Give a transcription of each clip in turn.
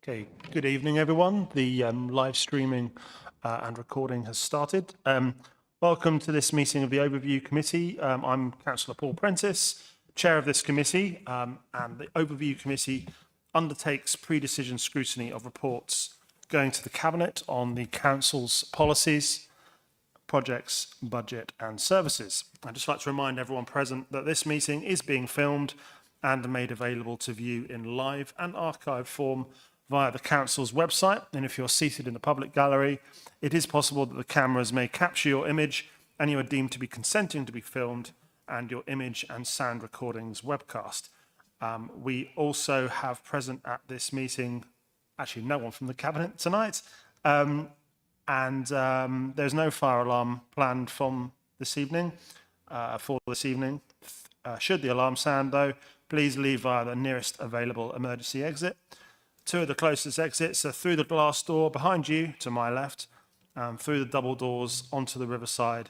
Okay, good evening, everyone. The live streaming and recording has started. Welcome to this meeting of the Overview Committee. I'm Councillor Paul Prentice, Chair of this committee, and the Overview Committee undertakes pre-decision scrutiny of reports going to the Cabinet on the Council's policies, projects, budget and services. I'd just like to remind everyone present that this meeting is being filmed and made available to view in live and archive form via the Council's website. And if you're seated in the public gallery, it is possible that the cameras may capture your image and you are deemed to be consenting to be filmed and your image and sound recordings webcast. We also have present at this meeting, actually no one from the Cabinet tonight, there's no fire alarm planned from this evening, for this evening. Should the alarm sound though, please leave via the nearest available emergency exit. Two of the closest exits are through the glass door behind you to my left, through the double doors onto the riverside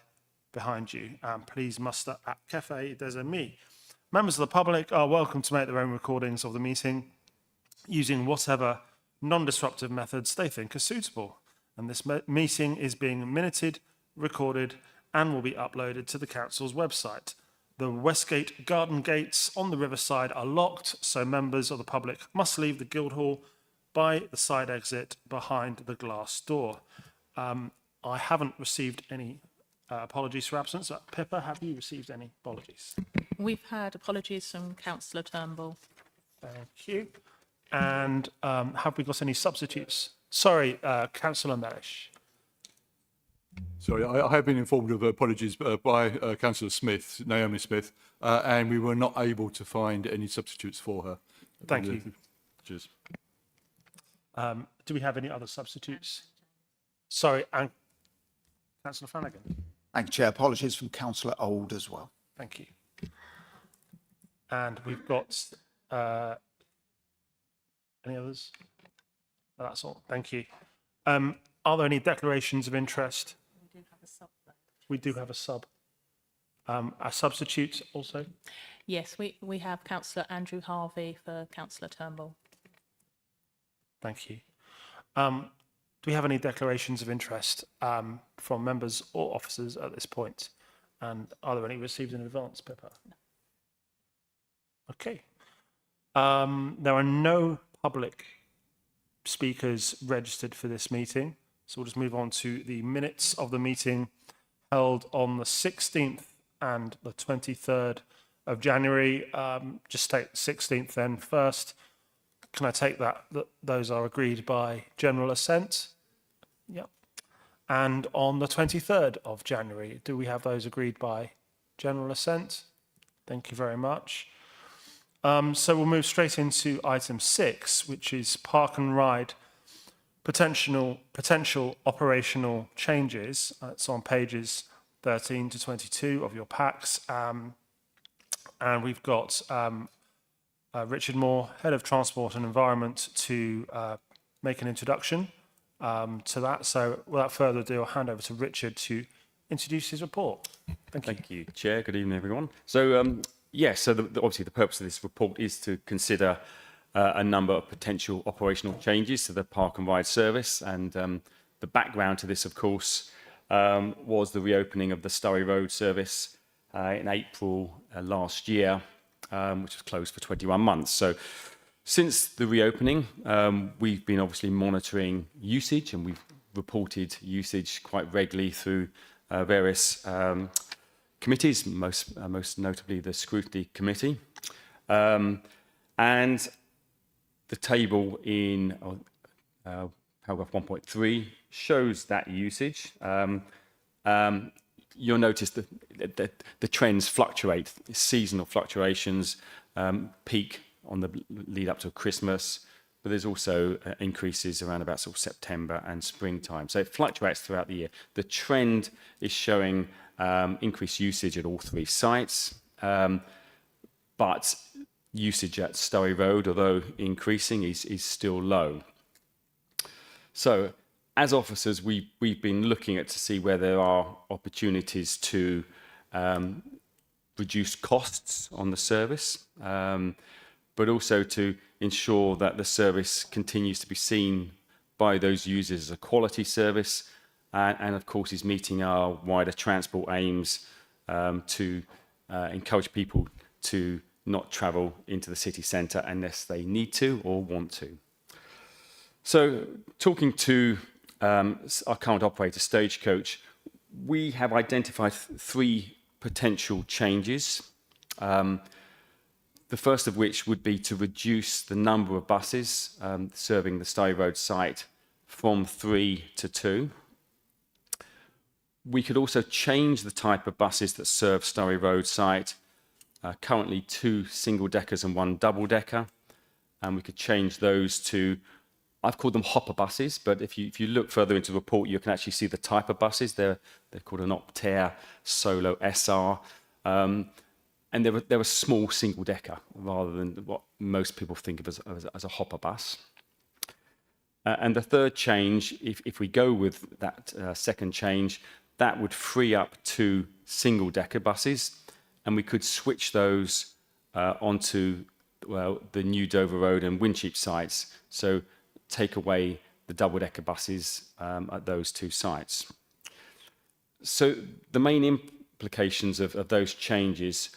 behind you. Please muster at Cafe des Amis. Members of the public are welcome to make their own recordings of the meeting using whatever non-disruptive methods they think are suitable. And this meeting is being minuted, recorded, and will be uploaded to the Council's website. The Westgate garden gates on the riverside are locked, so members of the public must leave the Guildhall by the side exit behind the glass door. I haven't received any apologies for absence. Pippa, have you received any apologies? We've had apologies from Councillor Turnbull. Thank you. And have we got any substitutes? Sorry, Councillor Mellish. Sorry, I have been informed of apologies by Councillor Smith, Naomi Smith, and we were not able to find any substitutes for her. Thank you. Cheers. Do we have any other substitutes? Sorry, and Councillor Flanagan. Thank you, Chair. Apologies from Councillor Old as well. Thank you. And we've got any others? No, that's all. Thank you. Are there any declarations of interest? We do have a sub. We do have a sub. A substitute also? Yes, we have Councillor Andrew Harvey for Councillor Turnbull. Thank you. Do we have any declarations of interest from members or officers at this point? And are there any received in advance, Pippa? No. Okay. There are no public speakers registered for this meeting. So we'll just move on to the minutes of the meeting held on the 16th and the 23rd of January. Just take the 16th then first. Can I take that those are agreed by general assent? Yep. And on the 23rd of January, do we have those agreed by general assent? Thank you very much. So we'll move straight into item 6, which is Park and Ride potential operational changes. It's on pages 13 to 22 of your packs. And we've got Richard Moore, Head of Transport and Environment, to make an introduction to that. So without further ado, I'll hand over to Richard to introduce his report. Thank you, Chair. Good evening, everyone. So, so obviously the purpose of this report is to consider a number of potential operational changes to the Park and Ride service. And the background to this, of course, was the reopening of the Sturry Road service in April last year, which was closed for 21 months. So since the reopening, we've been obviously monitoring usage, and we've reported usage quite regularly through various committees, most notably the Scrutiny Committee. And the table in paragraph 1.3 shows that usage. You'll notice that the trends fluctuate, seasonal fluctuations, peak on the lead up to Christmas, but there's also increases around about sort of September and springtime. So it fluctuates throughout the year. The trend is showing increased usage at all three sites, but usage at Sturry Road, although increasing, is still low. So as officers, we've been looking at to see where there are opportunities to reduce costs on the service. but also to ensure that the service continues to be seen by those users as a quality service, and of course is meeting our wider transport aims to encourage people to not travel into the city centre unless they need to or want to. So talking to our current operator, Stagecoach, we have identified three potential changes. The first of which would be to reduce the number of buses serving the Starry Road site from 3 to 2. We could also change the type of buses that serve Starry Road site, currently 2 single-deckers and 1 double-decker, and we could change those to, I've called them hopper buses, but if you look further into the report, you can actually see the type of buses. They're called an Optare Solo SR. And they're a small single-decker rather than what most people think of as a hopper bus. And the third change, if we go with that second change, that would free up 2 single-decker buses, and we could switch those onto the new Dover Road and Wincheap sites. So take away the double-decker buses at those 2 sites. So the main implications of those changes,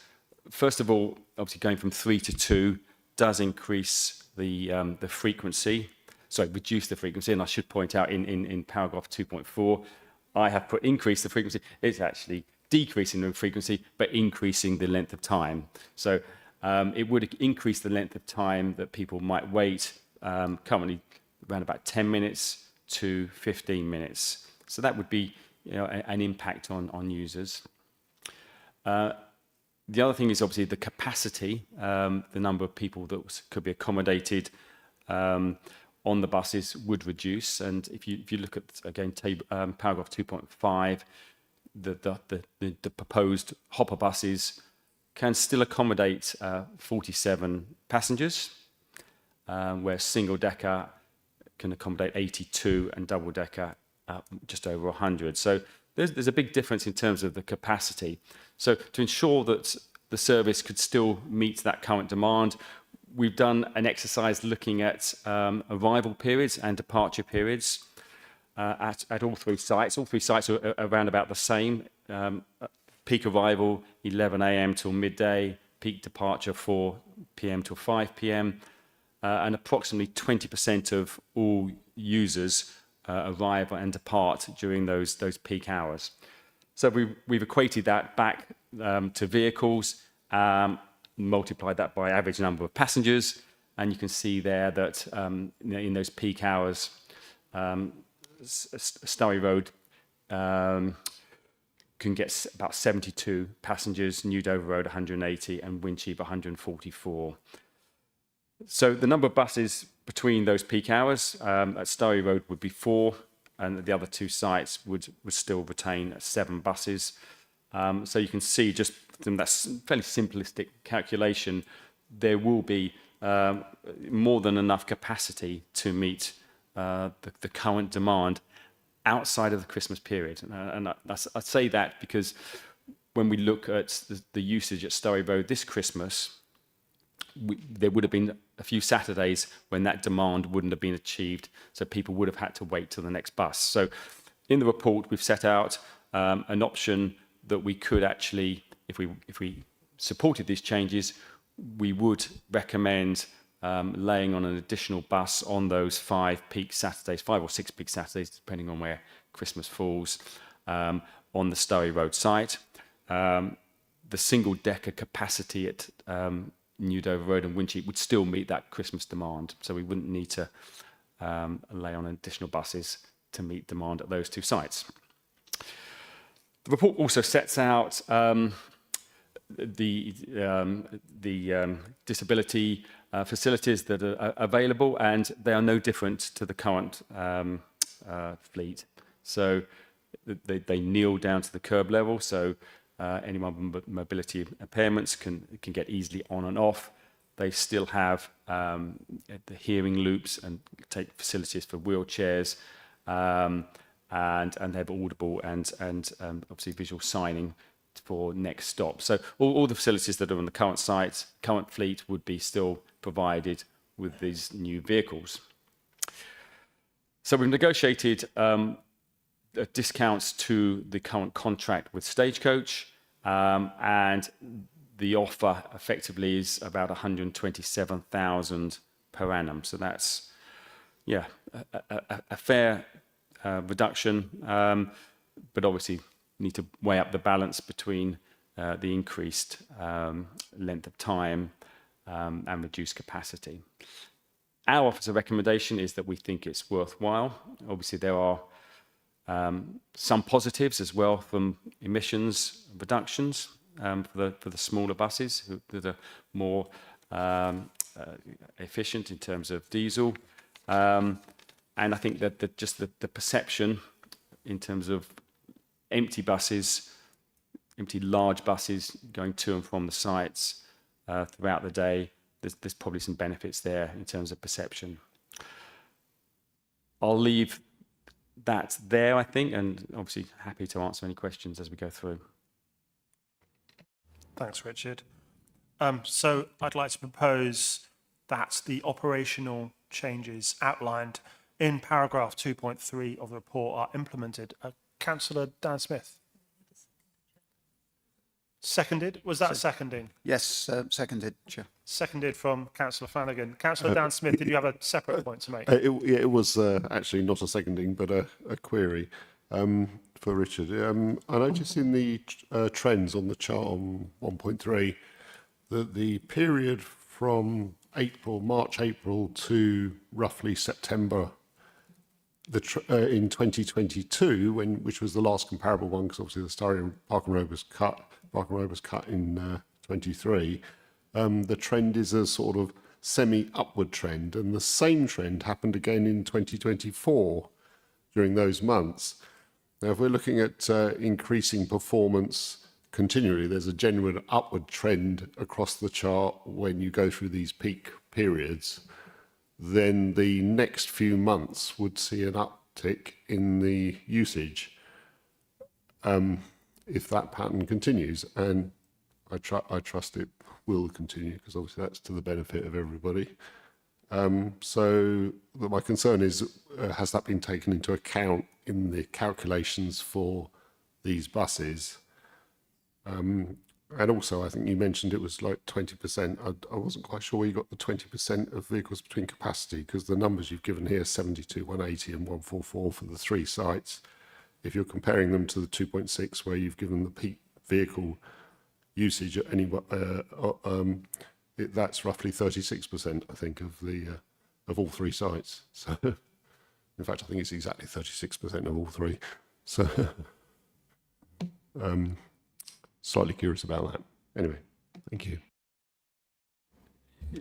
first of all, obviously going from 3 to 2 does increase the frequency, reduce the frequency. And I should point out in paragraph 2.4, I have put increase the frequency. It's actually decreasing the frequency, but increasing the length of time. So it would increase the length of time that people might wait, currently around about 10 minutes to 15 minutes. So that would be an impact on users. The other thing is obviously the capacity, the number of people that could be accommodated on the buses would reduce. And if you look at, again, paragraph 2.5, the proposed hopper buses can still accommodate 47 passengers, where single-decker can accommodate 82 and double-decker just over 100. So there's a big difference in terms of the capacity. So to ensure that the service could still meet that current demand, we've done an exercise looking at arrival periods and departure periods at all 3 sites. All 3 sites are around about the same. Peak arrival, 11 a.m. till midday. Peak departure, 4 p.m. till 5 p.m. And approximately 20% of all users arrive and depart during those peak hours. So we've equated that back to vehicles, multiplied that by average number of passengers, and you can see there that in those peak hours, Starry Road can get about 72 passengers, New Dover Road 180, and Wincheap 144. So the number of buses between those peak hours at Starry Road would be 4, and the other 2 sites would still retain 7 buses. So you can see just from that fairly simplistic calculation, there will be more than enough capacity to meet the current demand outside of the Christmas period. And I say that because when we look at the usage at Starry Road this Christmas, there would have been a few Saturdays when that demand wouldn't have been achieved, so people would have had to wait till the next bus. So in the report, we've set out an option that we could actually, if we supported these changes, we would recommend laying on an additional bus on those 5 peak Saturdays, 5 or 6 peak Saturdays, depending on where Christmas falls, on the Starry Road site. The single-decker capacity at New Dover Road and Wincheap would still meet that Christmas demand, so we wouldn't need to lay on additional buses to meet demand at those 2 sites. The report also sets out the disability facilities that are available, and they are no different to the current fleet. So they kneel down to the curb level, so anyone with mobility impairments can get easily on and off. They still have the hearing loops and take facilities for wheelchairs, and they have audible and obviously visual signing for next stop. So all the facilities that are on the current site, current fleet would be still provided with these new vehicles. So we've negotiated discounts to the current contract with Stagecoach, and the offer effectively is about 127,000 per annum. So that's, yeah, a fair reduction, but obviously need to weigh up the balance between the increased length of time and reduced capacity. Our officer recommendation is that we think it's worthwhile. Obviously, there are some positives as well from emissions reductions for the smaller buses that are more efficient in terms of diesel. And I think that just the perception in terms of empty large buses going to and from the sites throughout the day, there's probably some benefits there in terms of perception. I'll leave that there, I think, and obviously happy to answer any questions as we go through. Thanks, Richard. So I'd like to propose that the operational changes outlined in paragraph 2.3 of the report are implemented. Councillor Dan Smith. Seconded? Was that seconding? Yes, seconded, Chair. Seconded from Councillor Flanagan. Councillor Dan Smith, did you have a separate point to make? It was actually not a seconding, but a query for Richard. I noticed in the trends on the chart on 1.3 that the period from March, April to roughly September in 2022, which was the last comparable one, because obviously the Starry Parkham Road was cut. Parkham Road was cut in 23. The trend is a sort of semi-upward trend, and the same trend happened again in 2024 during those months. Now, if we're looking at increasing performance continually, there's a genuine upward trend across the chart when you go through these peak periods, then the next few months would see an uptick in the usage if that pattern continues. And I trust it will continue, because obviously that's to the benefit of everybody. So my concern is, has that been taken into account in the calculations for these buses? And also, I think you mentioned it was like 20%. I wasn't quite sure where you got the 20% of vehicles between capacity, because the numbers you've given here, 72, 180 and 144 for the 3 sites. If you're comparing them to the 2.6 where you've given the peak vehicle usage at any, that's roughly 36%, I think, of all 3 sites. So, in fact, I think it's exactly 36% of all 3. So, slightly curious about that. Anyway, thank you.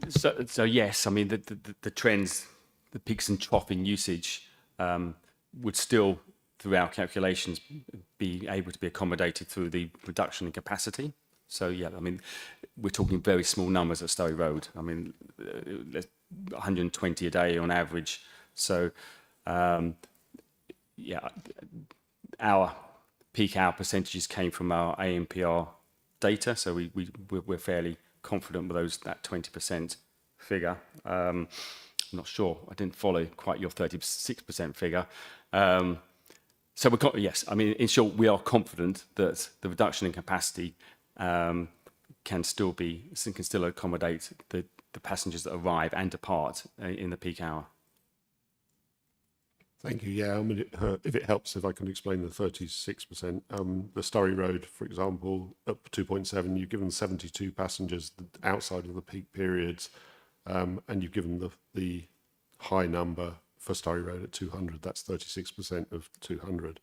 So yes, I mean the trends, the peaks and trough in usage would still, through our calculations, be able to be accommodated through the reduction in capacity. So yeah, I mean, we're talking very small numbers at Stowe Road. I mean, 120 a day on average. So yeah, our peak hour percentages came from our ANPR data, so we're fairly confident with that 20% figure. I'm not sure, I didn't follow quite your 36% figure. So yes, I mean, in short, we are confident that the reduction in capacity can still accommodate the passengers that arrive and depart in the peak hour. Thank you. Yeah, I mean, if it helps, if I can explain the 36%. The Starry Road, for example, up 2.7, you've given 72 passengers outside of the peak periods, and you've given the high number for Starry Road at 200. That's 36% of 200,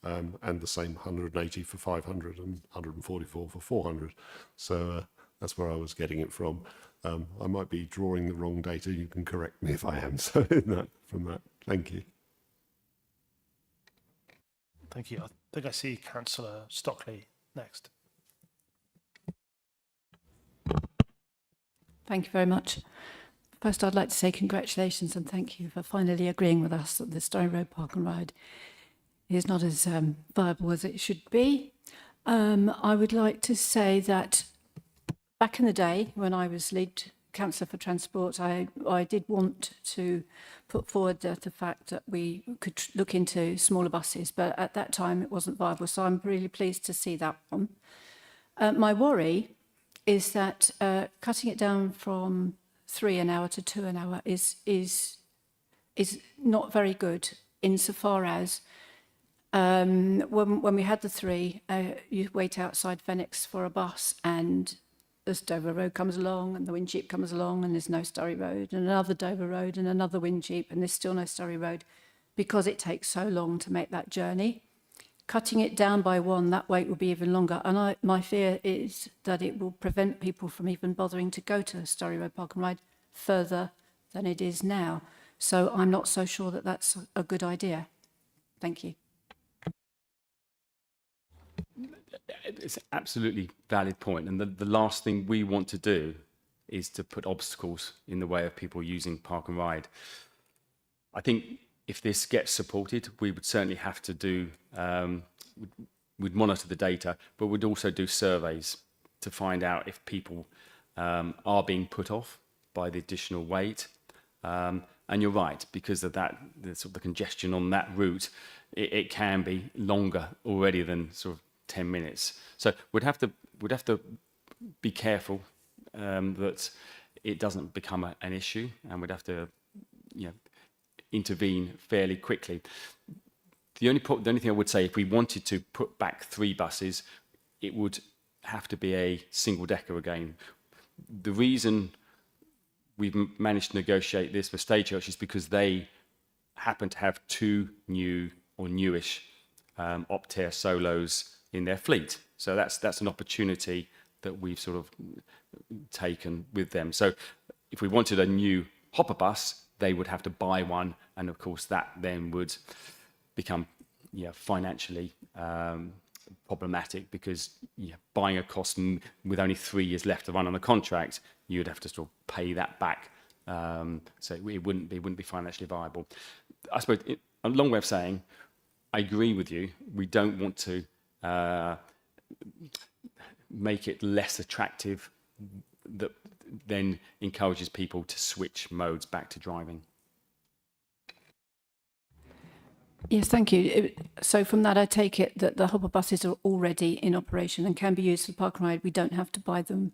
and the same 180 for 500 and 144 for 400. So that's where I was getting it from. I might be drawing the wrong data. You can correct me if I am. So from that, thank you. Thank you. I think I see Councillor Stockley next. Thank you very much. First, I'd like to say congratulations and thank you for finally agreeing with us that the Stowe Road Park and Ride is not as viable as it should be. I would like to say that back in the day, when I was lead councillor for transport, I did want to put forward the fact that we could look into smaller buses, but at that time it wasn't viable. So I'm really pleased to see that one. My worry is that cutting it down from 3 an hour to 2 an hour is not very good, insofar as when we had the 3, you wait outside Phoenix for a bus, and the Dover Road comes along, and the Windsheep comes along, and there's no Surrey Road, and another Dover Road, and another Windsheep, and there's still no Surrey Road, because it takes so long to make that journey. Cutting it down by 1, that wait will be even longer. And my fear is that it will prevent people from even bothering to go to Surrey Road Park and Ride further than it is now. So I'm not so sure that that's a good idea. Thank you. It's an absolutely valid point. And the last thing we want to do is to put obstacles in the way of people using Park and Ride. I think if this gets supported, we would certainly have to do, we'd monitor the data, but we'd also do surveys to find out if people are being put off by the additional weight. And you're right, because of that, the sort of the congestion on that route, it can be longer already than sort of 10 minutes. So we'd have to be careful that it doesn't become an issue, and we'd have to, intervene fairly quickly. The only thing I would say, if we wanted to put back 3 buses, it would have to be a single decker again. The reason we've managed to negotiate this for Stagecoach is because they happen to have 2 new or newish Optare Solos in their fleet. So that's an opportunity that we've sort of taken with them. So if we wanted a new hopper bus, they would have to buy one, and of course that then would become financially problematic, because buying a cost with only 3 years left to run on the contract, you'd have to sort of pay that back. So it wouldn't be financially viable. I suppose a long way of saying, I agree with you. We don't want to make it less attractive that then encourages people to switch modes back to driving. Yes, thank you. So from that, I take it that the hopper buses are already in operation and can be used for Park and Ride. We don't have to buy them.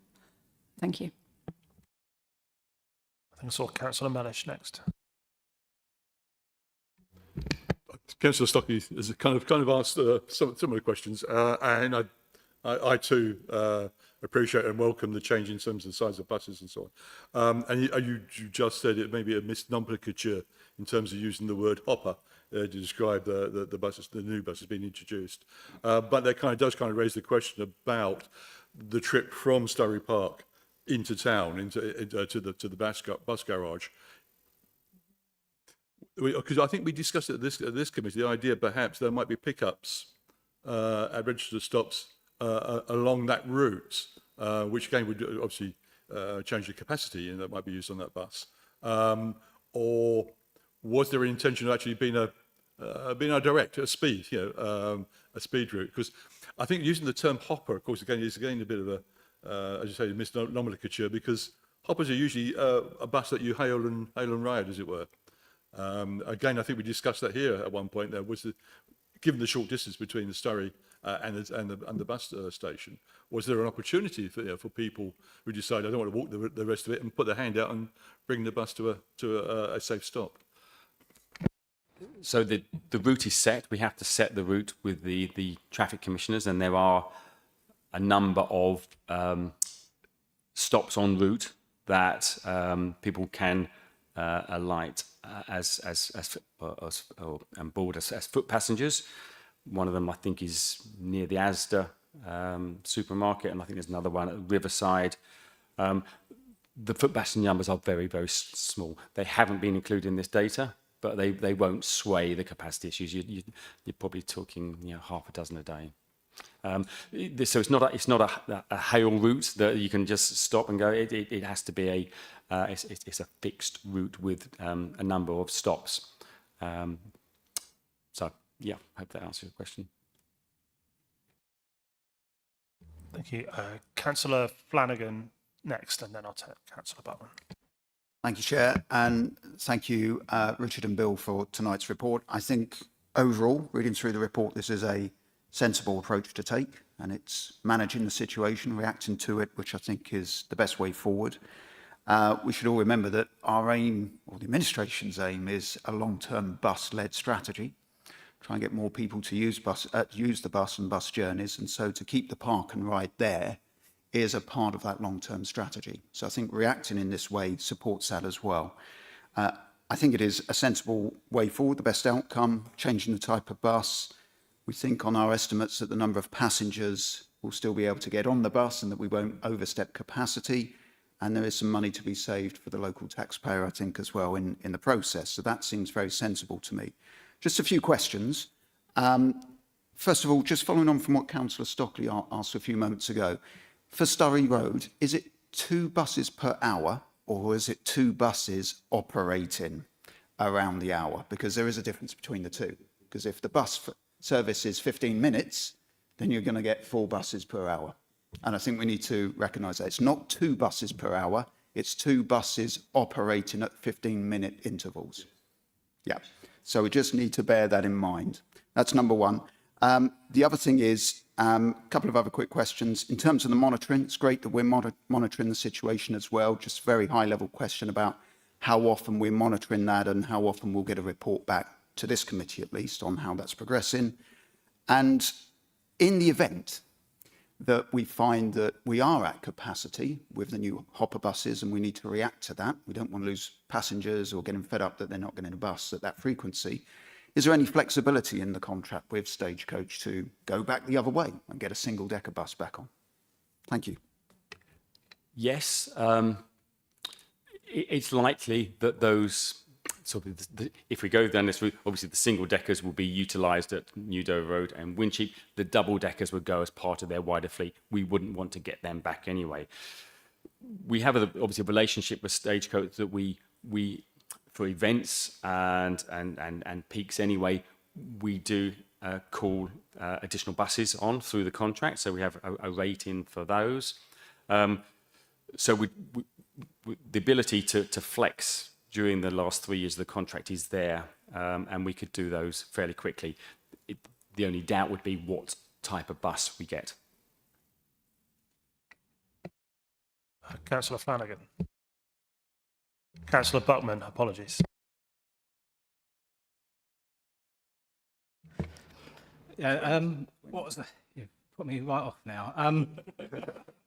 Thank you. I think I saw Councillor Mellish next. Councillor Stockey has kind of asked some similar questions, and I too appreciate and welcome the change in terms of the size of buses and so on. And you just said it may be a misnomenclature in terms of using the word hopper to describe the buses, the new buses being introduced. But that does raise the question about the trip from Surrey Park into town, to the bus garage. Because I think we discussed at this committee the idea perhaps there might be pickups at registered stops along that route, which again would obviously change the capacity and that might be used on that bus. Or was there an intention of actually being a direct, a speed route? Because I think using the term hopper, of course, is again a bit of a, as you say, misnomenclature, because hoppers are usually a bus that you hail and ride, as it were. Again, I think we discussed that here at one point. There was, given the short distance between the Surrey and the bus station, was there an opportunity for people who decide I don't want to walk the rest of it and put their hand out and bring the bus to a safe stop? So the route is set. We have to set the route with the traffic commissioners, and there are a number of stops en route that people can alight and board as foot passengers. One of them, I think, is near the Asda supermarket, and I think there's another one at Riverside. The foot passenger numbers are very, very small. They haven't been included in this data, but they won't sway the capacity issues. You're probably talking half a dozen a day. So it's not a hail route that you can just stop and go. It has to be it's a fixed route with a number of stops. So yeah, hope that answers your question. Thank you. Councillor Flanagan next, and then I'll take Councillor Butman. Thank you, Chair, and thank you, Richard and Bill, for tonight's report. I think overall, reading through the report, this is a sensible approach to take, and it's managing the situation, reacting to it, which I think is the best way forward. We should all remember that our aim, or the administration's aim, is a long-term bus-led strategy. Try and get more people to use the bus and bus journeys, and so to keep the park and ride there is a part of that long-term strategy. So I think reacting in this way supports that as well. I think it is a sensible way forward, the best outcome, changing the type of bus. We think on our estimates that the number of passengers will still be able to get on the bus and that we won't overstep capacity. And there is some money to be saved for the local taxpayer, I think, as well in the process. So that seems very sensible to me. Just a few questions. First of all, just following on from what Councillor Stockley asked a few moments ago, for Sturry Road, is it 2 buses per hour or is it 2 buses operating around the hour? Because there is a difference between the two. Because if the bus service is 15 minutes, then you're going to get 4 buses per hour. And I think we need to recognise that. It's not 2 buses per hour, it's 2 buses operating at 15-minute intervals. Yeah, so we just need to bear that in mind. That's number one. The other thing is, a couple of other quick questions. In terms of the monitoring, it's great that we're monitoring the situation as well. Just a very high-level question about how often we're monitoring that and how often we'll get a report back to this committee, at least, on how that's progressing. And in the event that we find that we are at capacity with the new hopper buses and we need to react to that, we don't want to lose passengers or getting fed up that they're not getting a bus at that frequency, is there any flexibility in the contract with Stagecoach to go back the other way and get a single-decker bus back on? Thank you. Yes, it's likely that those if we go down this route, obviously the single deckers will be utilised at New Dover Road and Wincheap. The double deckers would go as part of their wider fleet. We wouldn't want to get them back anyway. We have obviously a relationship with Stagecoach that we for events and peaks anyway, we do call additional buses on through the contract. So we have a rating for those. So the ability to flex during the last 3 years of the contract is there, and we could do those fairly quickly. The only doubt would be what type of bus we get. Councillor Flanagan. Councillor Buckman, apologies. Yeah, what was that? You put me right off now.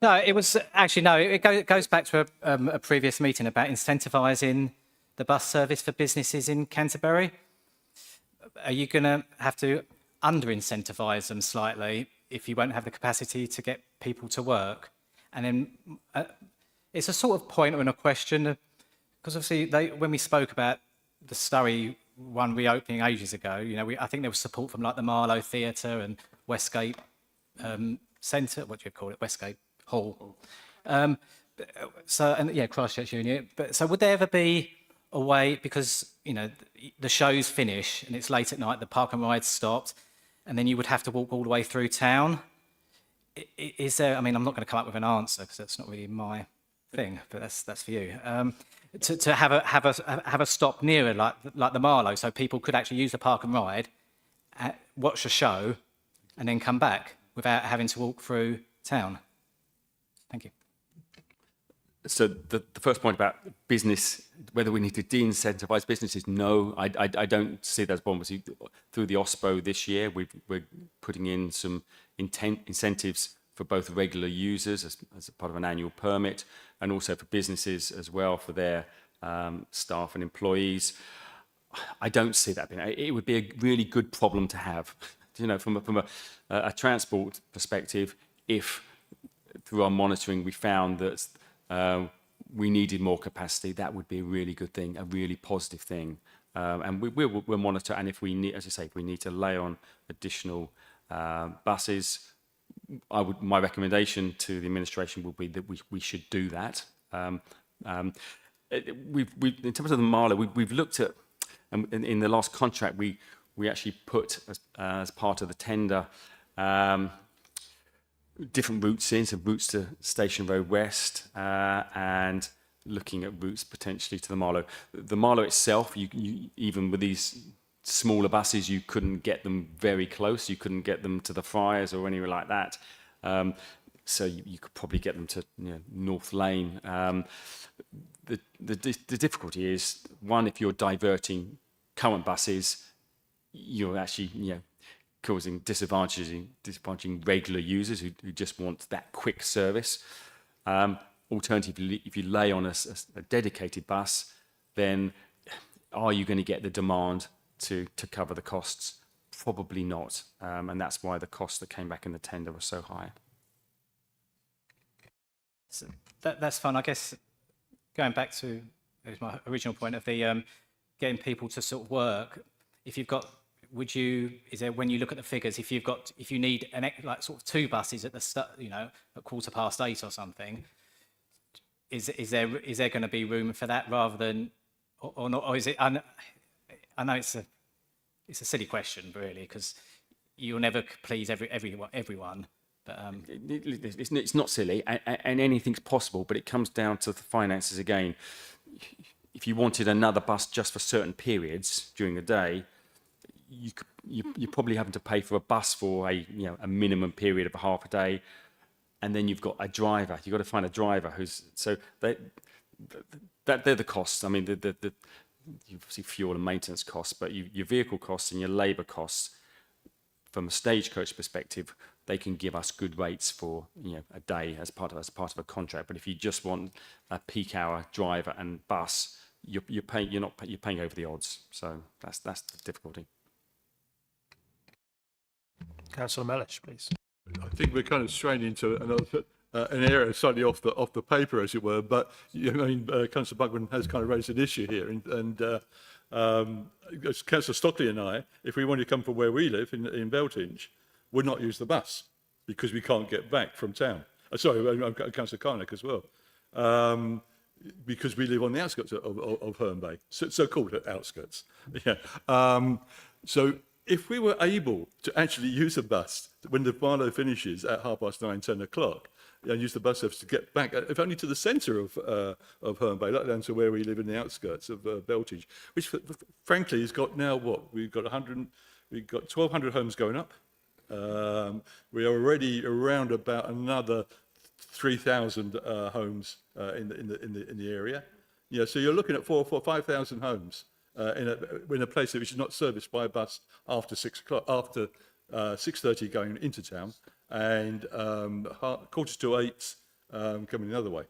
No, it was actually, no, it goes back to a previous meeting about incentivising the bus service for businesses in Canterbury. Are you going to have to under-incentivise them slightly if you won't have the capacity to get people to work? And then it's a sort of pointer and a question, because obviously when we spoke about the Sturry one reopening ages ago, you know, I think there was support from like the Marlow Theatre and Westgate Centre, what do you call it, Westgate Hall. Christchurch Union. But so would there ever be a way, because, you know, the shows finish and it's late at night, the park and ride stopped, and then you would have to walk all the way through town? Is there, I mean, I'm not going to come up with an answer because that's not really my thing, but that's for you. To have a stop nearer, like the Marlow, so people could actually use the park and ride, watch a show, and then come back without having to walk through town. Thank you. So the first point about business, whether we need to de-incentivise businesses, no, I don't see that as one. Through the OSPO this year, we're putting in some incentives for both regular users as a part of an annual permit, and also for businesses as well for their staff and employees. I don't see that being. It would be a really good problem to have, you know, from a transport perspective. If through our monitoring we found that we needed more capacity, that would be a really good thing, a really positive thing. And we'll monitor. And if we need, as I say, if we need to lay on additional buses, my recommendation to the administration would be that we should do that. In terms of the Marlow, we've looked at, in the last contract, we actually put as part of the tender, different routes in, so routes to Station Road West, and looking at routes potentially to the Marlow. The Marlow itself, you even with these smaller buses, you couldn't get them very close. You couldn't get them to the Friars or anywhere like that. So you could probably get them to North Lane. The difficulty is, one, if you're diverting current buses, you're actually causing disadvantaging regular users who just want that quick service. Alternatively, if you lay on a dedicated bus, then are you going to get the demand to cover the costs? Probably not, and that's why the costs that came back in the tender were so high. So that's fine. I guess going back to my original point of the getting people to sort of work. If you've got, is there, when you look at the figures, if you need like sort of 2 buses at the start, at 8:15 or something, is there going to be room for that rather than, or not? Or is it? I know it's a silly question really, because you'll never please everyone. But it's not silly, and anything's possible, but it comes down to the finances again. If you wanted another bus just for certain periods during the day, you're probably having to pay for a bus for a minimum period of a half a day, and then you've got a driver. You've got to find a driver they're the costs. I mean, the you obviously fuel and maintenance costs, but your vehicle costs and your labour costs. From a Stagecoach perspective, they can give us good rates for a day as part of a contract. But if you just want a peak hour driver and bus, you're paying over the odds. So that's the difficulty. Councillor Mellish, please. I think we're kind of straying into an area slightly off the paper, as it were. But Councillor Buckman has kind of raised an issue here, and Councillor Stockley and I, if we want to come from where we live in Beltinge, would not use the bus because we can't get back from town. Sorry, Councillor Carnac as well, because we live on the outskirts of Herne Bay, so-called outskirts. Yeah. So if we were able to actually use a bus when the Marlow finishes at 9:30, 10 o'clock, and use the bus service to get back, if only to the centre of Herne Bay, let alone to where we live in the outskirts of Beltinge, which frankly has got now we've got 1,200 homes going up. We are already around about another 3,000 homes in the area. So you're looking at 4,000 or 5,000 homes in a place which is not serviced by a bus after 6 o'clock, after 6:30 going into town, and 7:45 coming the other way.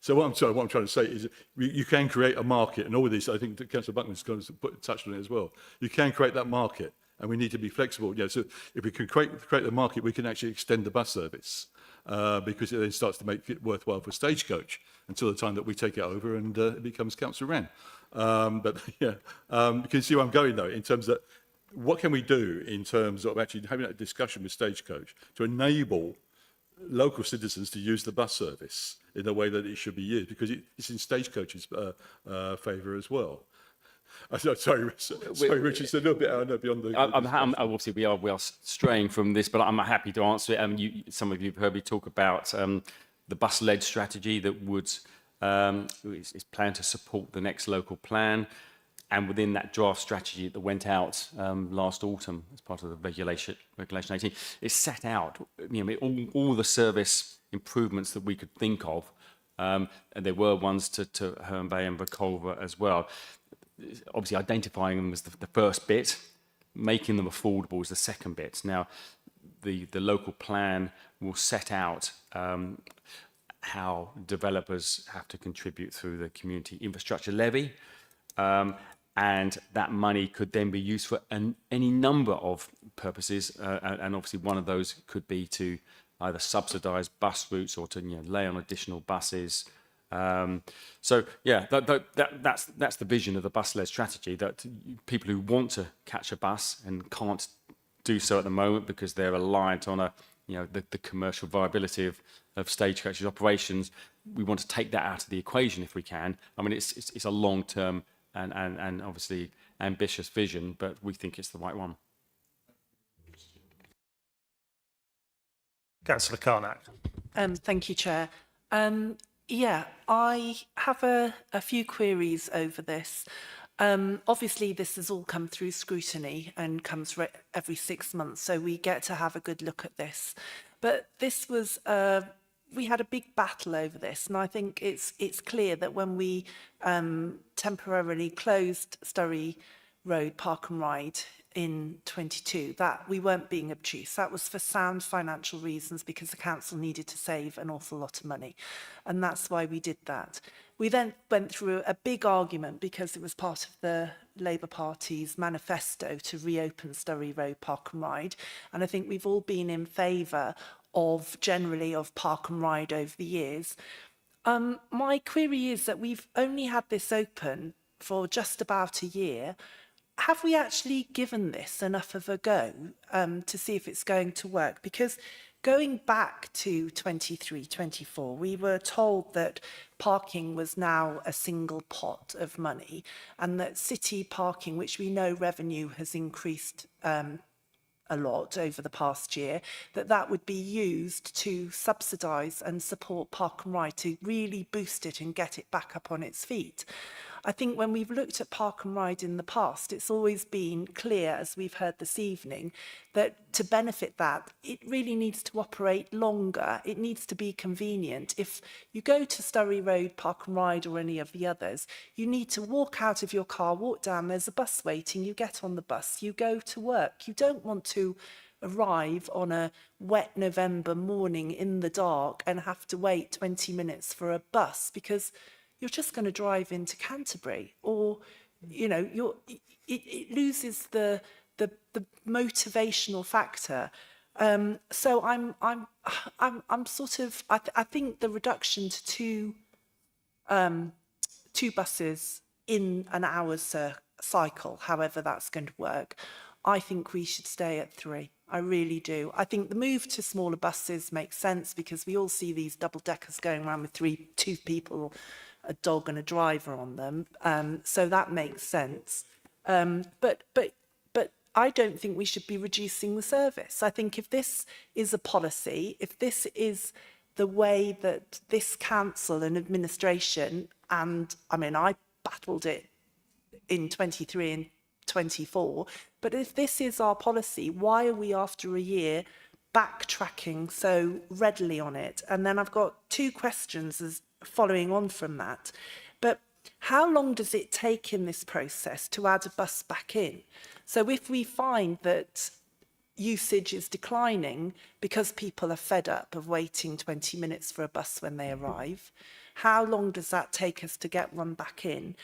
So what I'm trying to say is you can create a market, and all of this, I think Councillor Buckman's going to touched on it as well. You can create that market, and we need to be flexible. So if we can create the market, we can actually extend the bus service, because it then starts to make it worthwhile for Stagecoach until the time that we take it over and it becomes Council Wren. But yeah, you can see where I'm going though, in terms of what can we do in terms of actually having that discussion with Stagecoach to enable local citizens to use the bus service in the way that it should be used, because it's in Stagecoach's favour as well. Sorry, Richard, it's a little bit beyond the... Obviously, we are straying from this, but I'm happy to answer it. Some of you have heard me talk about the bus-led strategy that is planned to support the next local plan. And within that draft strategy that went out last autumn as part of the Regulation 18, it set out all the service improvements that we could think of. And there were ones to Herne Bay and Reculver as well. Obviously, identifying them was the first bit, making them affordable is the second bit. Now, the local plan will set out how developers have to contribute through the community infrastructure levy. And that money could then be used for any number of purposes. And obviously one of those could be to either subsidise bus routes or to lay on additional buses. So yeah, that's the vision of the bus-led strategy, that people who want to catch a bus and can't do so at the moment because they're reliant on the commercial viability of Stagecoach's operations, we want to take that out of the equation if we can. I mean, it's a long-term and obviously ambitious vision, but we think it's the right one. Councillor Carnac. Thank you, Chair. Yeah, I have a few queries over this. Obviously, this has all come through scrutiny and comes every 6 months, so we get to have a good look at this. But this was, we had a big battle over this, and I think it's clear that when we temporarily closed Sturry Road Park and Ride in 22, that we weren't being obtuse. That was for sound financial reasons because the council needed to save an awful lot of money. And that's why we did that. We then went through a big argument because it was part of the Labour Party's manifesto to reopen Sturry Road Park and Ride. And I think we've all been in favour of generally of Park and Ride over the years. My query is that we've only had this open for just about a year. Have we actually given this enough of a go to see if it's going to work? Because going back to 23, 24, we were told that parking was now a single pot of money and that city parking, which we know revenue has increased a lot over the past year, that would be used to subsidise and support Park and Ride to really boost it and get it back up on its feet. I think when we've looked at Park and Ride in the past, it's always been clear, as we've heard this evening, that to benefit that, it really needs to operate longer. It needs to be convenient. If you go to Sturry Road, Park and Ride or any of the others, you need to walk out of your car, walk down, there's a bus waiting, you get on the bus, you go to work. You don't want to arrive on a wet November morning in the dark and have to wait 20 minutes for a bus because you're just going to drive into Canterbury, or you know, it loses the motivational factor. So I'm sort of I think the reduction to two buses in an hour's cycle, however that's going to work, I think we should stay at 3. I really do. I think the move to smaller buses makes sense because we all see these double deckers going around with two people, a dog and a driver on them. So that makes sense. But I don't think we should be reducing the service. I think if this is a policy, if this is the way that this council and administration, and I mean, I battled it in 23 and 24, but if this is our policy, why are we after a year backtracking so readily on it? And then I've got 2 questions as following on from that. But how long does it take in this process to add a bus back in? So if we find that usage is declining because people are fed up of waiting 20 minutes for a bus when they arrive, how long does that take us to get one back in?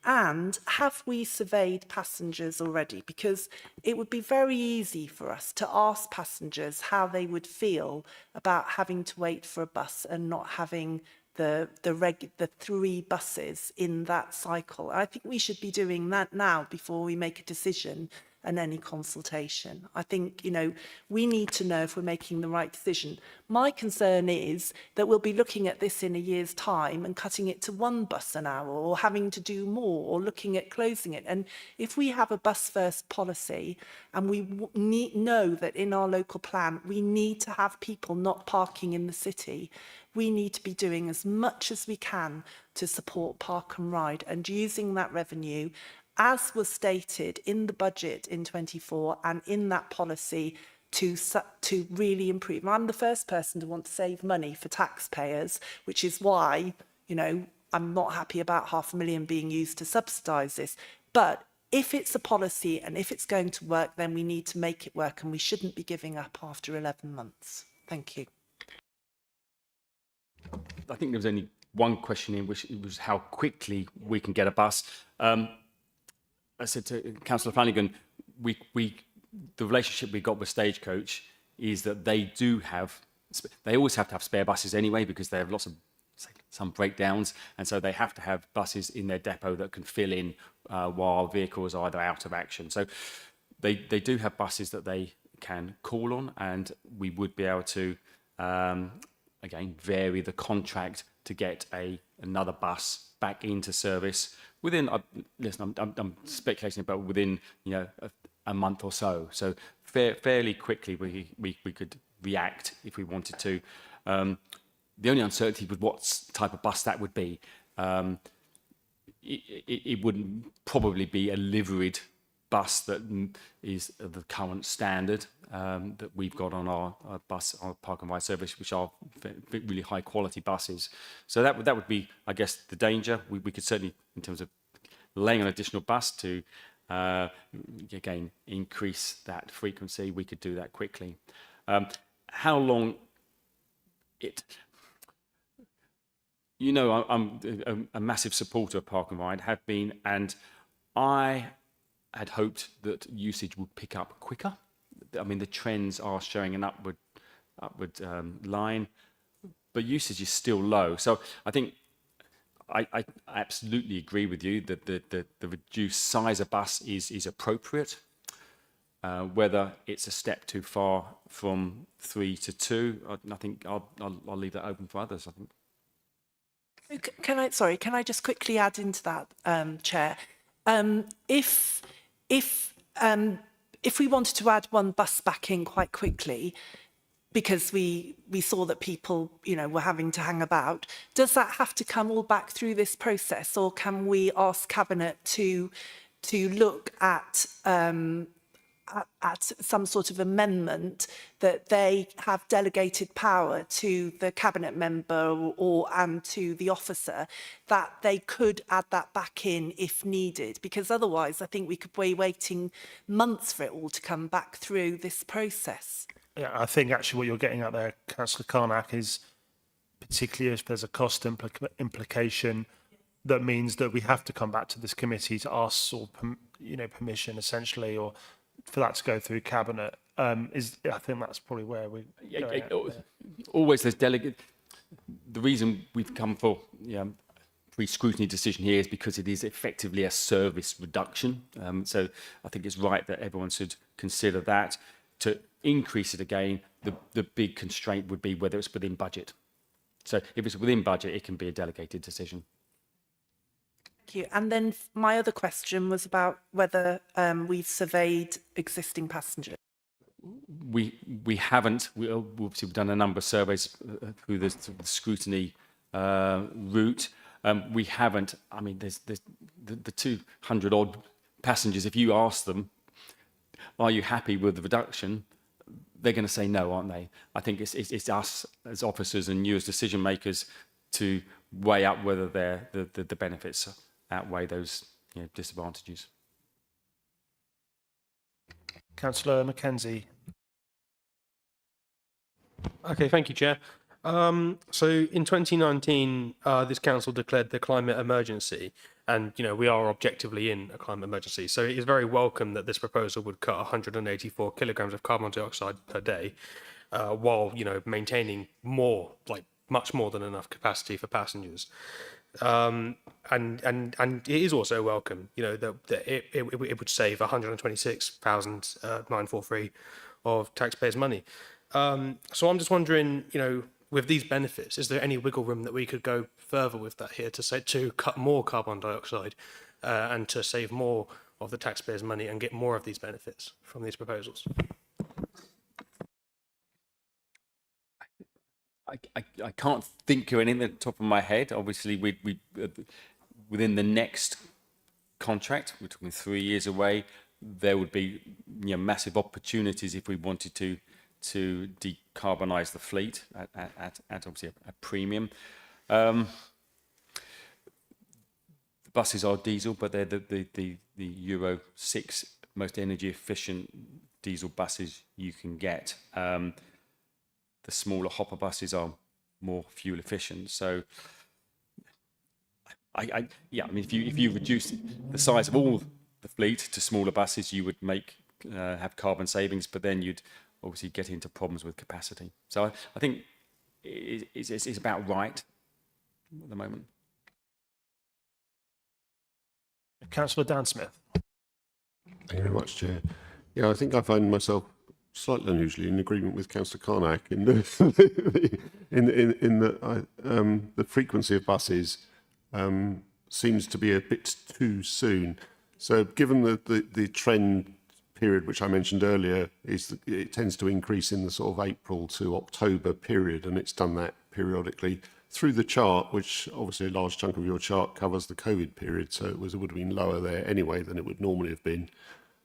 And have we surveyed passengers already? Because it would be very easy for us to ask passengers how they would feel about having to wait for a bus and not having the 3 buses in that cycle. I think we should be doing that now before we make a decision and any consultation. I think, you know, we need to know if we're making the right decision. My concern is that we'll be looking at this in a year's time and cutting it to 1 bus an hour or having to do more or looking at closing it. And if we have a bus first policy and we know that in our local plan, we need to have people not parking in the city, we need to be doing as much as we can to support Park and Ride and using that revenue as was stated in the budget in 24 and in that policy to really improve. I'm the first person to want to save money for taxpayers, which is why, you know, I'm not happy about £500,000 being used to subsidise this. But if it's a policy and if it's going to work, then we need to make it work and we shouldn't be giving up after 11 months. Thank you. I think there was only one question in which it was how quickly we can get a bus. I said to Councillor Flanagan, the relationship we got with Stagecoach is that they always have to have spare buses anyway because they have lots of some breakdowns, and so they have to have buses in their depot that can fill in while vehicles are either out of action. So they do have buses that they can call on, and we would be able to again vary the contract to get another bus back into service within, listen, I'm speculating about within, you know, a month or so. So fairly quickly we could react if we wanted to. The only uncertainty was what type of bus that would be. It wouldn't probably be a liveried bus that is the current standard that we've got on our park and ride service, which are really high quality buses. So that would be, I guess, the danger. We could certainly, in terms of laying an additional bus to again increase that frequency, we could do that quickly. How long it? You know, I'm a massive supporter of Park and Ride, have been, and I had hoped that usage would pick up quicker. I mean, the trends are showing an upward line, but usage is still low. So I think I absolutely agree with you that the reduced size of bus is appropriate. Whether it's a step too far from 3 to 2, I think I'll leave that open for others, I think. Can I just quickly add into that, Chair? If we wanted to add one bus back in quite quickly, because we saw that people, you know, were having to hang about, does that have to come all back through this process, or can we ask Cabinet to look at some sort of amendment that they have delegated power to the Cabinet member and to the officer, that they could add that back in if needed? Because otherwise I think we could be waiting months for it all to come back through this process. Yeah, I think actually what you're getting at there, Councillor Carnac, is particularly if there's a cost implication that means that we have to come back to this committee to ask or permission essentially, or for that to go through Cabinet. I think that's probably where we always there's delegate. The reason we've come for pre-scrutiny decision here is because it is effectively a service reduction. So I think it's right that everyone should consider that. To increase it again, the big constraint would be whether it's within budget. So if it's within budget, it can be a delegated decision. Thank you. And then my other question was about whether we've surveyed existing passengers. We haven't. We've done a number of surveys through the scrutiny route. We haven't. I mean, there's the 200 odd passengers. If you ask them, are you happy with the reduction? They're going to say no, aren't they? I think it's us as officers and you as decision makers to weigh up whether the benefits outweigh those disadvantages. Councillor Mackenzie. Okay, thank you, Chair. So in 2019, this council declared the climate emergency, and we are objectively in a climate emergency. So it is very welcome that this proposal would cut 184 kilograms of carbon dioxide per day, while maintaining much more than enough capacity for passengers. And it is also welcome, that it would save 126,943 of taxpayers' money. So I'm just wondering, with these benefits, is there any wiggle room that we could go further with that here to cut more carbon dioxide and to save more of the taxpayers' money and get more of these benefits from these proposals? I can't think of anything at the top of my head. Obviously, we within the next contract, we're talking 3 years away, there would be massive opportunities if we wanted to decarbonise the fleet at obviously a premium. The buses are diesel, but they're the Euro 6 most energy efficient diesel buses you can get. The smaller hopper buses are more fuel efficient. So, I mean, if you reduce the size of all the fleet to smaller buses, you would have carbon savings, but then you'd obviously get into problems with capacity. So I think it's about right at the moment. Councillor Dan Smith. Thank you very much, Chair. Yeah, I think I find myself slightly unusually in agreement with Councillor Carnac in the frequency of buses seems to be a bit too soon. So given the trend period, which I mentioned earlier, is that it tends to increase in the sort of April to October period, and it's done that periodically through the chart, which obviously a large chunk of your chart covers the COVID period, so it would have been lower there anyway than it would normally have been.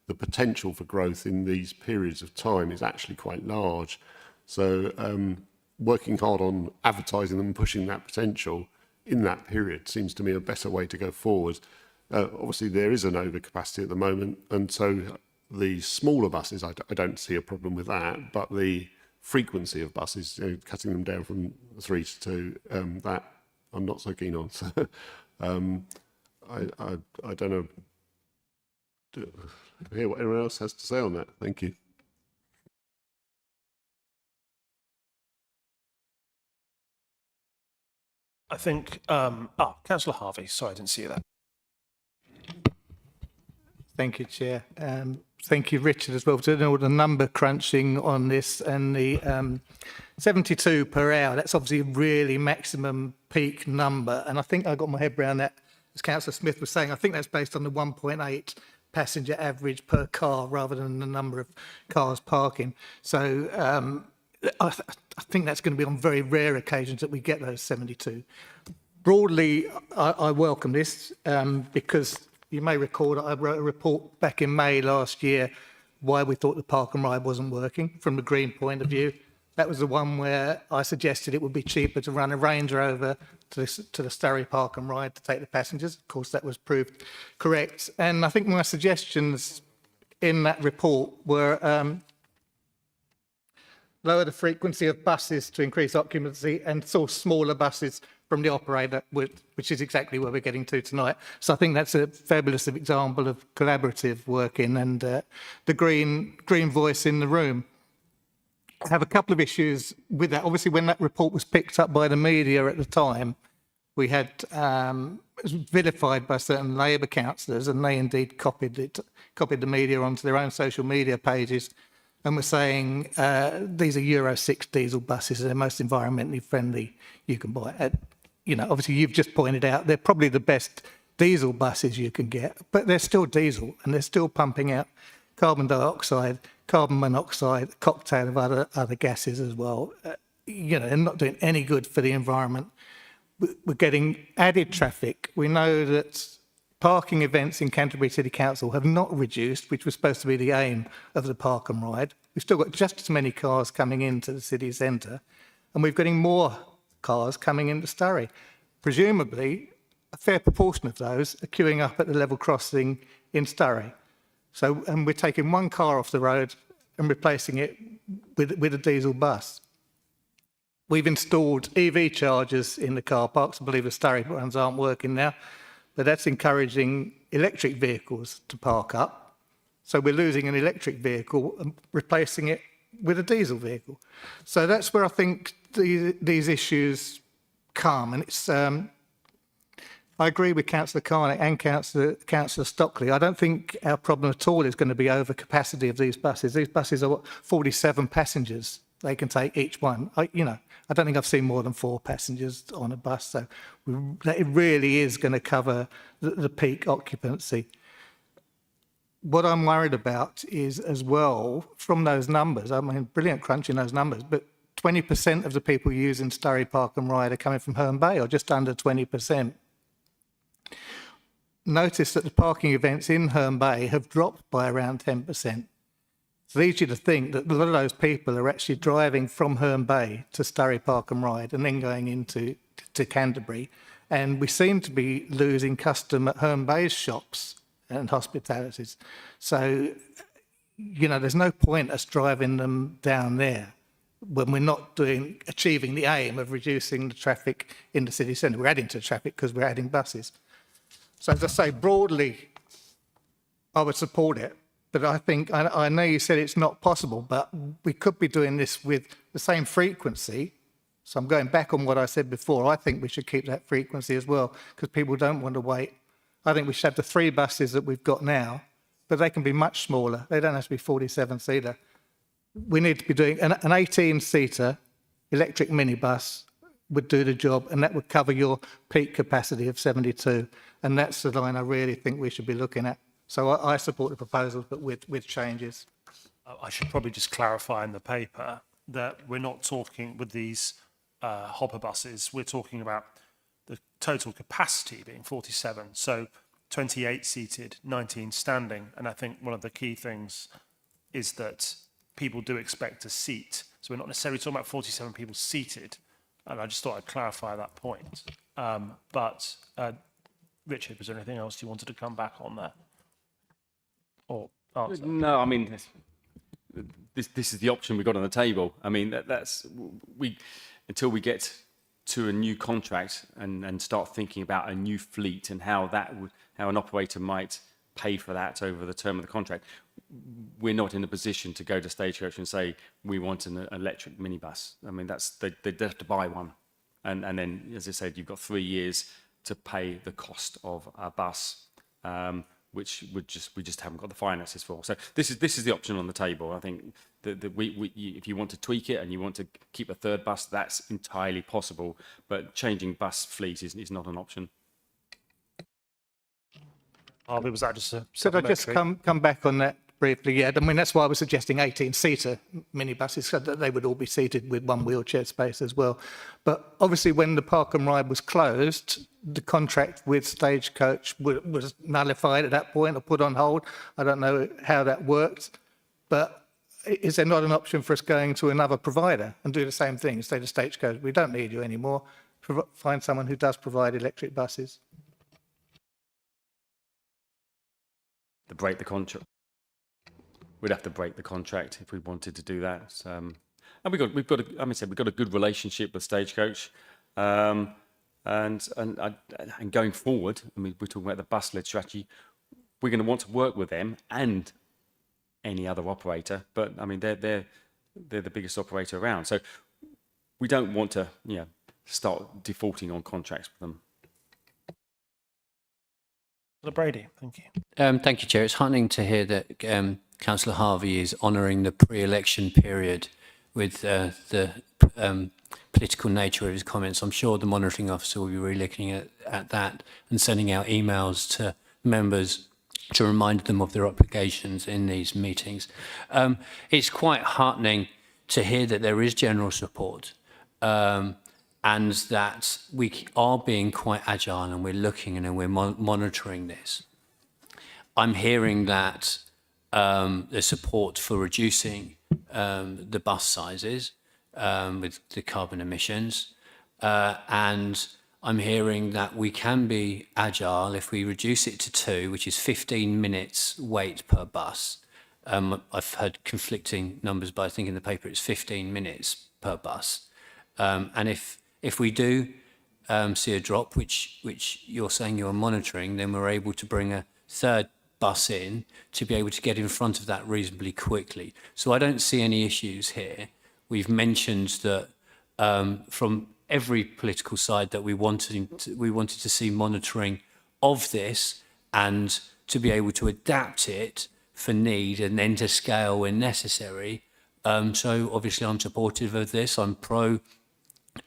The potential for growth in these periods of time is actually quite large. So working hard on advertising them and pushing that potential in that period seems to me a better way to go forward. Obviously, there is an overcapacity at the moment, and so the smaller buses, I don't see a problem with that, but the frequency of buses, cutting them down from 3 to 2, that I'm not so keen on. So I don't know. Hear what anyone else has to say on that. Thank you. I think, Councillor Harvey, sorry, I didn't see you there. Thank you, Chair. Thank you, Richard, as well, for doing all the number crunching on this, and the 72 per hour. That's obviously a really maximum peak number. And I think I got my head around that, as Councillor Smith was saying. I think that's based on the 1.8 passenger average per car rather than the number of cars parking. So I think that's going to be on very rare occasions that we get those 72. Broadly, I welcome this because you may recall that I wrote a report back in May last year why we thought the park and ride wasn't working from the green point of view. That was the one where I suggested it would be cheaper to run a Range Rover to the Starry Park and Ride to take the passengers. Of course, that was proved correct. And I think my suggestions in that report were lower the frequency of buses to increase occupancy and source smaller buses from the operator, which is exactly where we're getting to tonight. So I think that's a fabulous example of collaborative working and the green voice in the room. I have a couple of issues with that. Obviously, when that report was picked up by the media at the time, we had it was vilified by certain Labour councillors, and they indeed copied the media onto their own social media pages, and were saying these are Euro 6 diesel buses, they're most environmentally friendly you can buy. Obviously, you've just pointed out they're probably the best diesel buses you can get, but they're still diesel and they're still pumping out carbon dioxide, carbon monoxide, a cocktail of other gases as well. They're not doing any good for the environment. We're getting added traffic. We know that parking events in Canterbury City Council have not reduced, which was supposed to be the aim of the park and ride. We've still got just as many cars coming into the city centre, and we're getting more cars coming into Surrey. Presumably, a fair proportion of those are queuing up at the level crossing in Surrey. So, and we're taking one car off the road and replacing it with a diesel bus. We've installed EV chargers in the car parks. I believe the Surrey ones aren't working now, but that's encouraging electric vehicles to park up. So we're losing an electric vehicle and replacing it with a diesel vehicle. So that's where I think these issues come. And it's I agree with Councillor Carnick and Councillor Stockley. I don't think our problem at all is going to be overcapacity of these buses. These buses are 47 passengers they can take each one. I don't think I've seen more than 4 passengers on a bus. So it really is going to cover the peak occupancy. What I'm worried about is, as well, from those numbers, I mean, brilliant crunching those numbers, but 20% of the people using Surrey Park and Ride are coming from Herne Bay, or just under 20%. Notice that the parking events in Herne Bay have dropped by around 10%. It leads you to think that a lot of those people are actually driving from Herne Bay to Surrey Park and Ride and then going into Canterbury. And we seem to be losing custom at Herne Bay's shops and hospitalities. So, there's no point us driving them down there when we're not achieving the aim of reducing the traffic in the city centre. We're adding to the traffic because we're adding buses. So as I say, broadly, I would support it. But I think, I know you said it's not possible, but we could be doing this with the same frequency. So I'm going back on what I said before. I think we should keep that frequency as well, because people don't want to wait. I think we should have the 3 buses that we've got now, but they can be much smaller. They don't have to be 47-seater. We need to be doing an 18-seater electric minibus would do the job, and that would cover your peak capacity of 72. And that's the line I really think we should be looking at. So I support the proposals, but with changes. I should probably just clarify in the paper that we're not talking with these hopper buses, we're talking about the total capacity being 47. So 28 seated, 19 standing. And I think one of the key things is that people do expect a seat. So we're not necessarily talking about 47 people seated. And I just thought I'd clarify that point. But Richard, was there anything else you wanted to come back on there? Or answer? No, I mean, this is the option we've got on the table. I mean, until we get to a new contract and start thinking about a new fleet and how an operator might pay for that over the term of the contract, we're not in a position to go to Stagecoach and say we want an electric minibus. I mean, they'd have to buy one, and then, as I said, you've got 3 years to pay the cost of a bus, which we just haven't got the finances for. So this is the option on the table. I think that if you want to tweak it and you want to keep a third bus, that's entirely possible. But changing bus fleet is not an option. Harvey, was that just a Could I just supplementary? come back on that briefly? Yeah, I mean, that's why I was suggesting 18-seater minibuses, so that they would all be seated with one wheelchair space as well. But obviously, when the Park and Ride was closed, the contract with Stagecoach was nullified at that point or put on hold. I don't know how that worked, but is there not an option for us going to another provider and do the same thing? Say to Stagecoach, we don't need you anymore. Find someone who does provide electric buses. To break the contract. We'd have to break the contract if we wanted to do that. And we've got a good relationship with Stagecoach, and going forward, I mean, we're talking about the bus-led strategy. We're going to want to work with them and any other operator, but I mean they're the biggest operator around, so we don't want to start defaulting on contracts with them. Brady, thank you. Thank you, Chair. It's heartening to hear that Councillor Harvey is honouring the pre-election period with the political nature of his comments. I'm sure the monitoring officer will be really looking at that and sending out emails to members to remind them of their obligations in these meetings. It's quite heartening to hear that there is general support and that we are being quite agile and we're looking and we're monitoring this. I'm hearing that there's support for reducing the bus sizes with the carbon emissions, and I'm hearing that we can be agile if we reduce it to 2, which is 15 minutes wait per bus. I've heard conflicting numbers, but I think in the paper it's 15 minutes per bus. And if we do see a drop, which you're saying you're monitoring, then we're able to bring a third bus in to be able to get in front of that reasonably quickly. So I don't see any issues here. We've mentioned that from every political side that we wanted to see monitoring of this and to be able to adapt it for need and then to scale when necessary. So obviously I'm supportive of this. I'm pro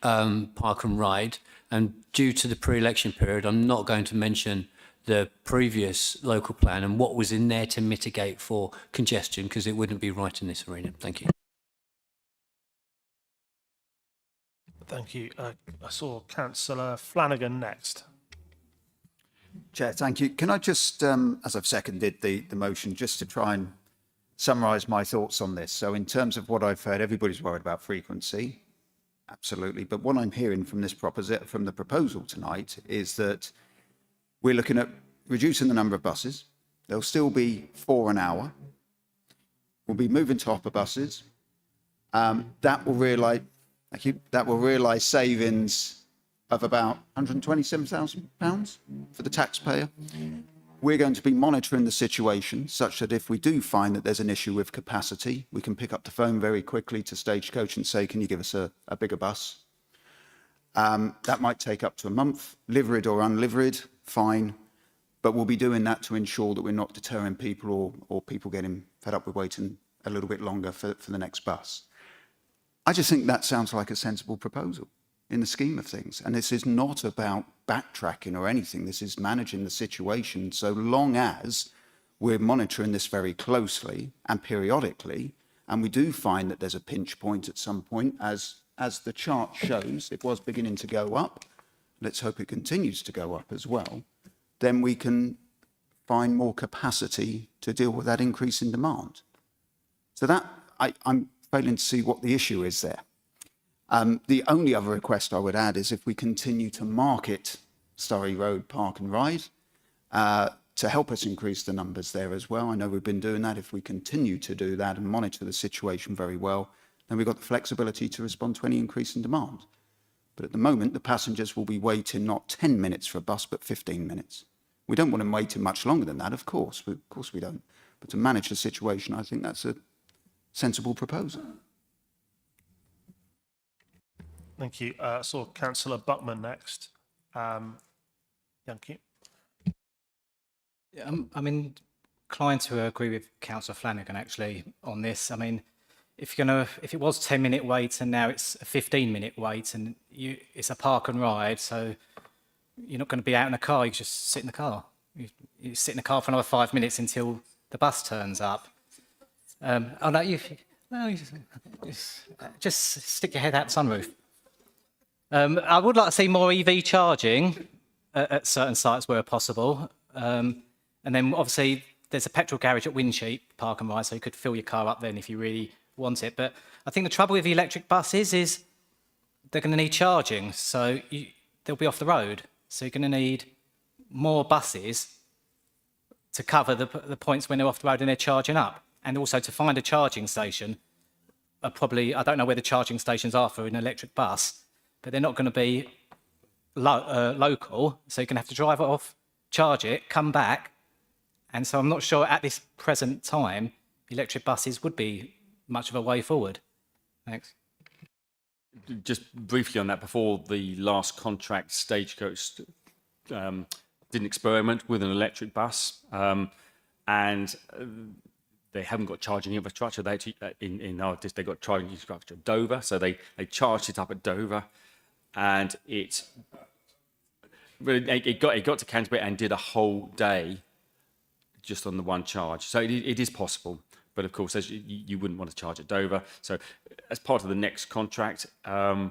Park and Ride, and due to the pre-election period, I'm not going to mention the previous local plan and what was in there to mitigate for congestion, because it wouldn't be right in this arena. Thank you. Thank you. I saw Councillor Flanagan next. Chair, thank you. Can I just, as I've seconded the motion, just to try and summarise my thoughts on this. So in terms of what I've heard, everybody's worried about frequency. Absolutely. But what I'm hearing from this from the proposal tonight is that we're looking at reducing the number of buses. There'll still be 4 an hour. We'll be moving to hopper buses. That will realise savings of about £127,000 for the taxpayer. We're going to be monitoring the situation such that if we do find that there's an issue with capacity, we can pick up the phone very quickly to Stagecoach and say, can you give us a bigger bus? That might take up to a month, liveried or unliveried, fine. But we'll be doing that to ensure that we're not deterring people or people getting fed up with waiting a little bit longer for the next bus. I just think that sounds like a sensible proposal in the scheme of things. And this is not about backtracking or anything. This is managing the situation so long as we're monitoring this very closely and periodically, and we do find that there's a pinch point at some point, as the chart shows, it was beginning to go up. Let's hope it continues to go up as well. Then we can find more capacity to deal with that increase in demand. So that, I'm failing to see what the issue is there. The only other request I would add is if we continue to market Surrey Road Park and Ride to help us increase the numbers there as well. I know we've been doing that. If we continue to do that and monitor the situation very well, then we've got the flexibility to respond to any increase in demand. But at the moment, the passengers will be waiting not 10 minutes for a bus, but 15 minutes. We don't want them waiting much longer than that, of course. Of course we don't. But to manage the situation, I think that's a sensible proposal. Thank you. So Councillor Buckman next. Thank you. I'm inclined to agree with Councillor Flanagan actually on this. I mean, if it was 10-minute wait and now it's a 15-minute wait and it's a park and ride, so you're not going to be out in a car, you just sit in the car. You sit in the car for another 5 minutes until the bus turns up. Oh no, just stick your head out the sunroof. I would like to see more EV charging at certain sites where possible. And then obviously there's a petrol garage at Wincheap Park and Ride, so you could fill your car up then if you really want it. But I think the trouble with the electric buses is they're going to need charging, so they'll be off the road. So you're going to need more buses to cover the points when they're off the road and they're charging up. And also to find a charging station, I don't know where the charging stations are for an electric bus, but they're not going to be local, so you're going to have to drive it off, charge it, come back. And so I'm not sure at this present time, electric buses would be much of a way forward. Thanks. Just briefly on that, before the last contract, Stagecoach did an experiment with an electric bus, and they haven't got charging infrastructure. They actually, in our district, they got charging infrastructure at Dover, so they charged it up at Dover, and it got to Canterbury and did a whole day just on the one charge. So it is possible. But of course, as you wouldn't want to charge at Dover. So as part of the next contract, I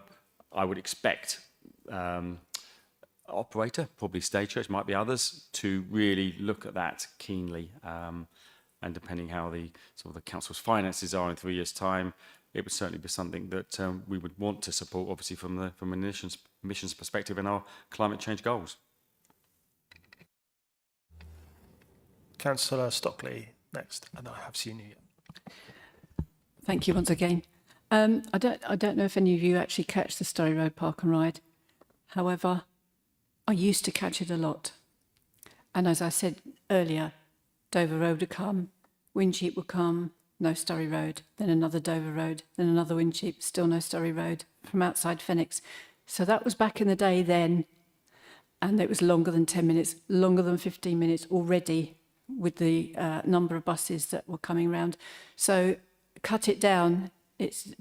would expect operator, probably Stagecoach, might be others, to really look at that keenly. And depending how the council's finances are in 3 years' time, it would certainly be something that we would want to support, obviously from an emissions perspective and our climate change goals. Councillor Stockley next, and I have seen you yet. Thank you once again. I don't know if any of you actually catch the Surrey Road Park and Ride. However, I used to catch it a lot. And as I said earlier, Dover Road would come, Wincheap would come, no Surrey Road, then another Dover Road, then another Wincheap, still no Surrey Road, from outside Phoenix. So that was back in the day then, and it was longer than 10 minutes, longer than 15 minutes already with the number of buses that were coming round. So cut it down,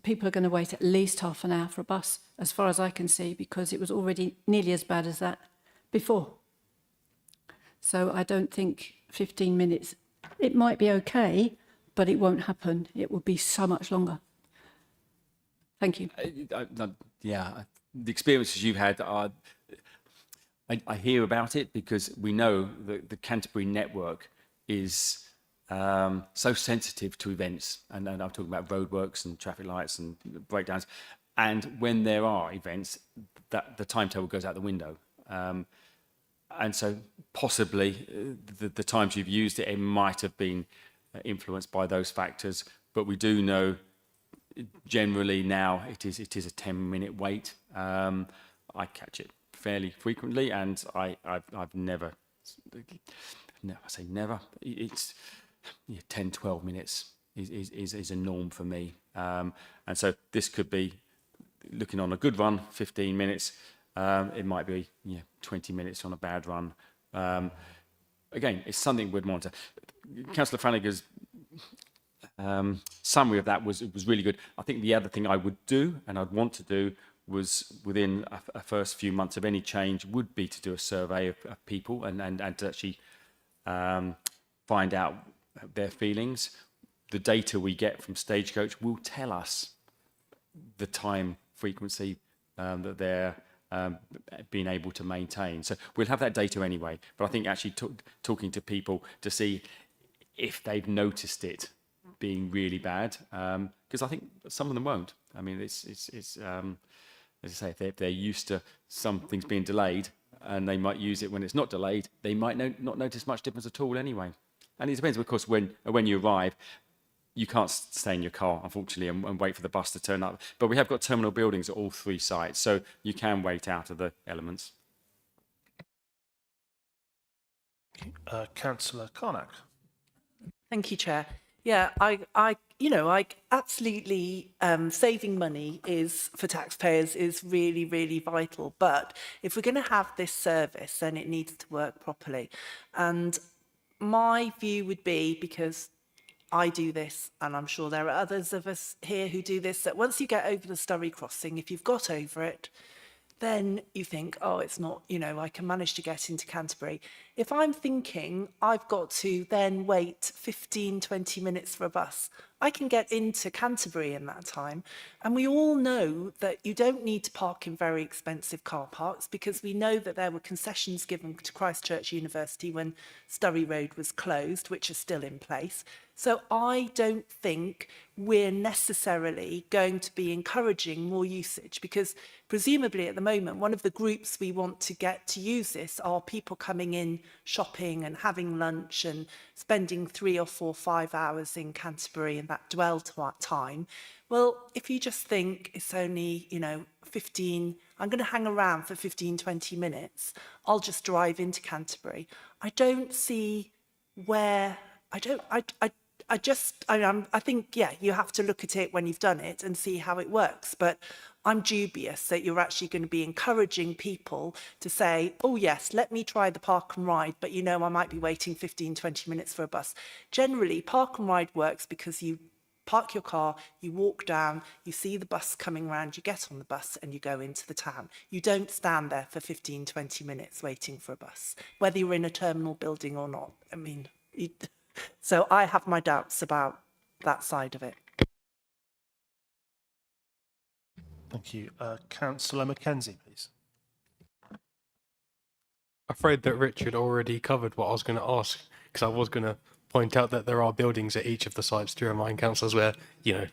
people are going to wait at least half an hour for a bus, as far as I can see, because it was already nearly as bad as that before. So I don't think 15 minutes, it might be okay, but it won't happen. It will be so much longer. Thank you. Yeah, the experiences you've had are, I hear about it because we know that the Canterbury network is so sensitive to events, and I'm talking about roadworks and traffic lights and breakdowns, and when there are events, that the timetable goes out the window. And so possibly the times you've used it, it might have been influenced by those factors, but we do know generally now it is a 10-minute wait. I catch it fairly frequently, and I've never, I say never, it's 10, 12 minutes is a norm for me. And so this could be, looking on a good run, 15 minutes. It might be 20 minutes on a bad run. Again, it's something we'd monitor. Councillor Flanagan's summary of that was really good. I think the other thing I would do, and I'd want to do, was within a first few months of any change, would be to do a survey of people and to actually find find out their feelings. The data we get from Stagecoach will tell us the time frequency that they're being able to maintain. So we'll have that data anyway. But I think actually talking to people to see if they've noticed it being really bad, because I think some of them won't. I mean, it's as I say, if they're used to some things being delayed and they might use it when it's not delayed, they might not notice much difference at all anyway. And it depends, of course, when you arrive, you can't stay in your car, unfortunately, and wait for the bus to turn up. But we have got terminal buildings at all 3 sites, so you can wait out of the elements. Councillor Carnac. Thank you, Chair. Yeah, I absolutely, saving money is, for taxpayers, is really, really vital. But if we're going to have this service, then it needs to work properly. And my view would be, because I do this, and I'm sure there are others of us here who do this, that once you get over the Surrey crossing, if you've got over it, then you think, oh, it's not, I can manage to get into Canterbury. If I'm thinking I've got to then wait 15, 20 minutes for a bus, I can get into Canterbury in that time. And we all know that you don't need to park in very expensive car parks, because we know that there were concessions given to Christchurch University when Sturry Road was closed, which are still in place. So I don't think we're necessarily going to be encouraging more usage, because presumably at the moment, one of the groups we want to get to use this are people coming in, shopping and having lunch and spending 3 or 4, 5 hours in Canterbury in that dwell time. Well, if you just think it's only, 15, I'm going to hang around for 15, 20 minutes, I'll just drive into Canterbury. I don't see where, I think, yeah, you have to look at it when you've done it and see how it works. But I'm dubious that you're actually going to be encouraging people to say, oh, yes, let me try the park and ride, but I might be waiting 15, 20 minutes for a bus. Generally, park and ride works because you park your car, you walk down, you see the bus coming round, you get on the bus and you go into the town. You don't stand there for 15, 20 minutes waiting for a bus, whether you're in a terminal building or not. I mean, so I have my doubts about that side of it. Thank you. Councillor Mackenzie, please. Afraid that Richard already covered what I was going to ask, because I was going to point out that there are buildings at each of the sites, to remind councillors, where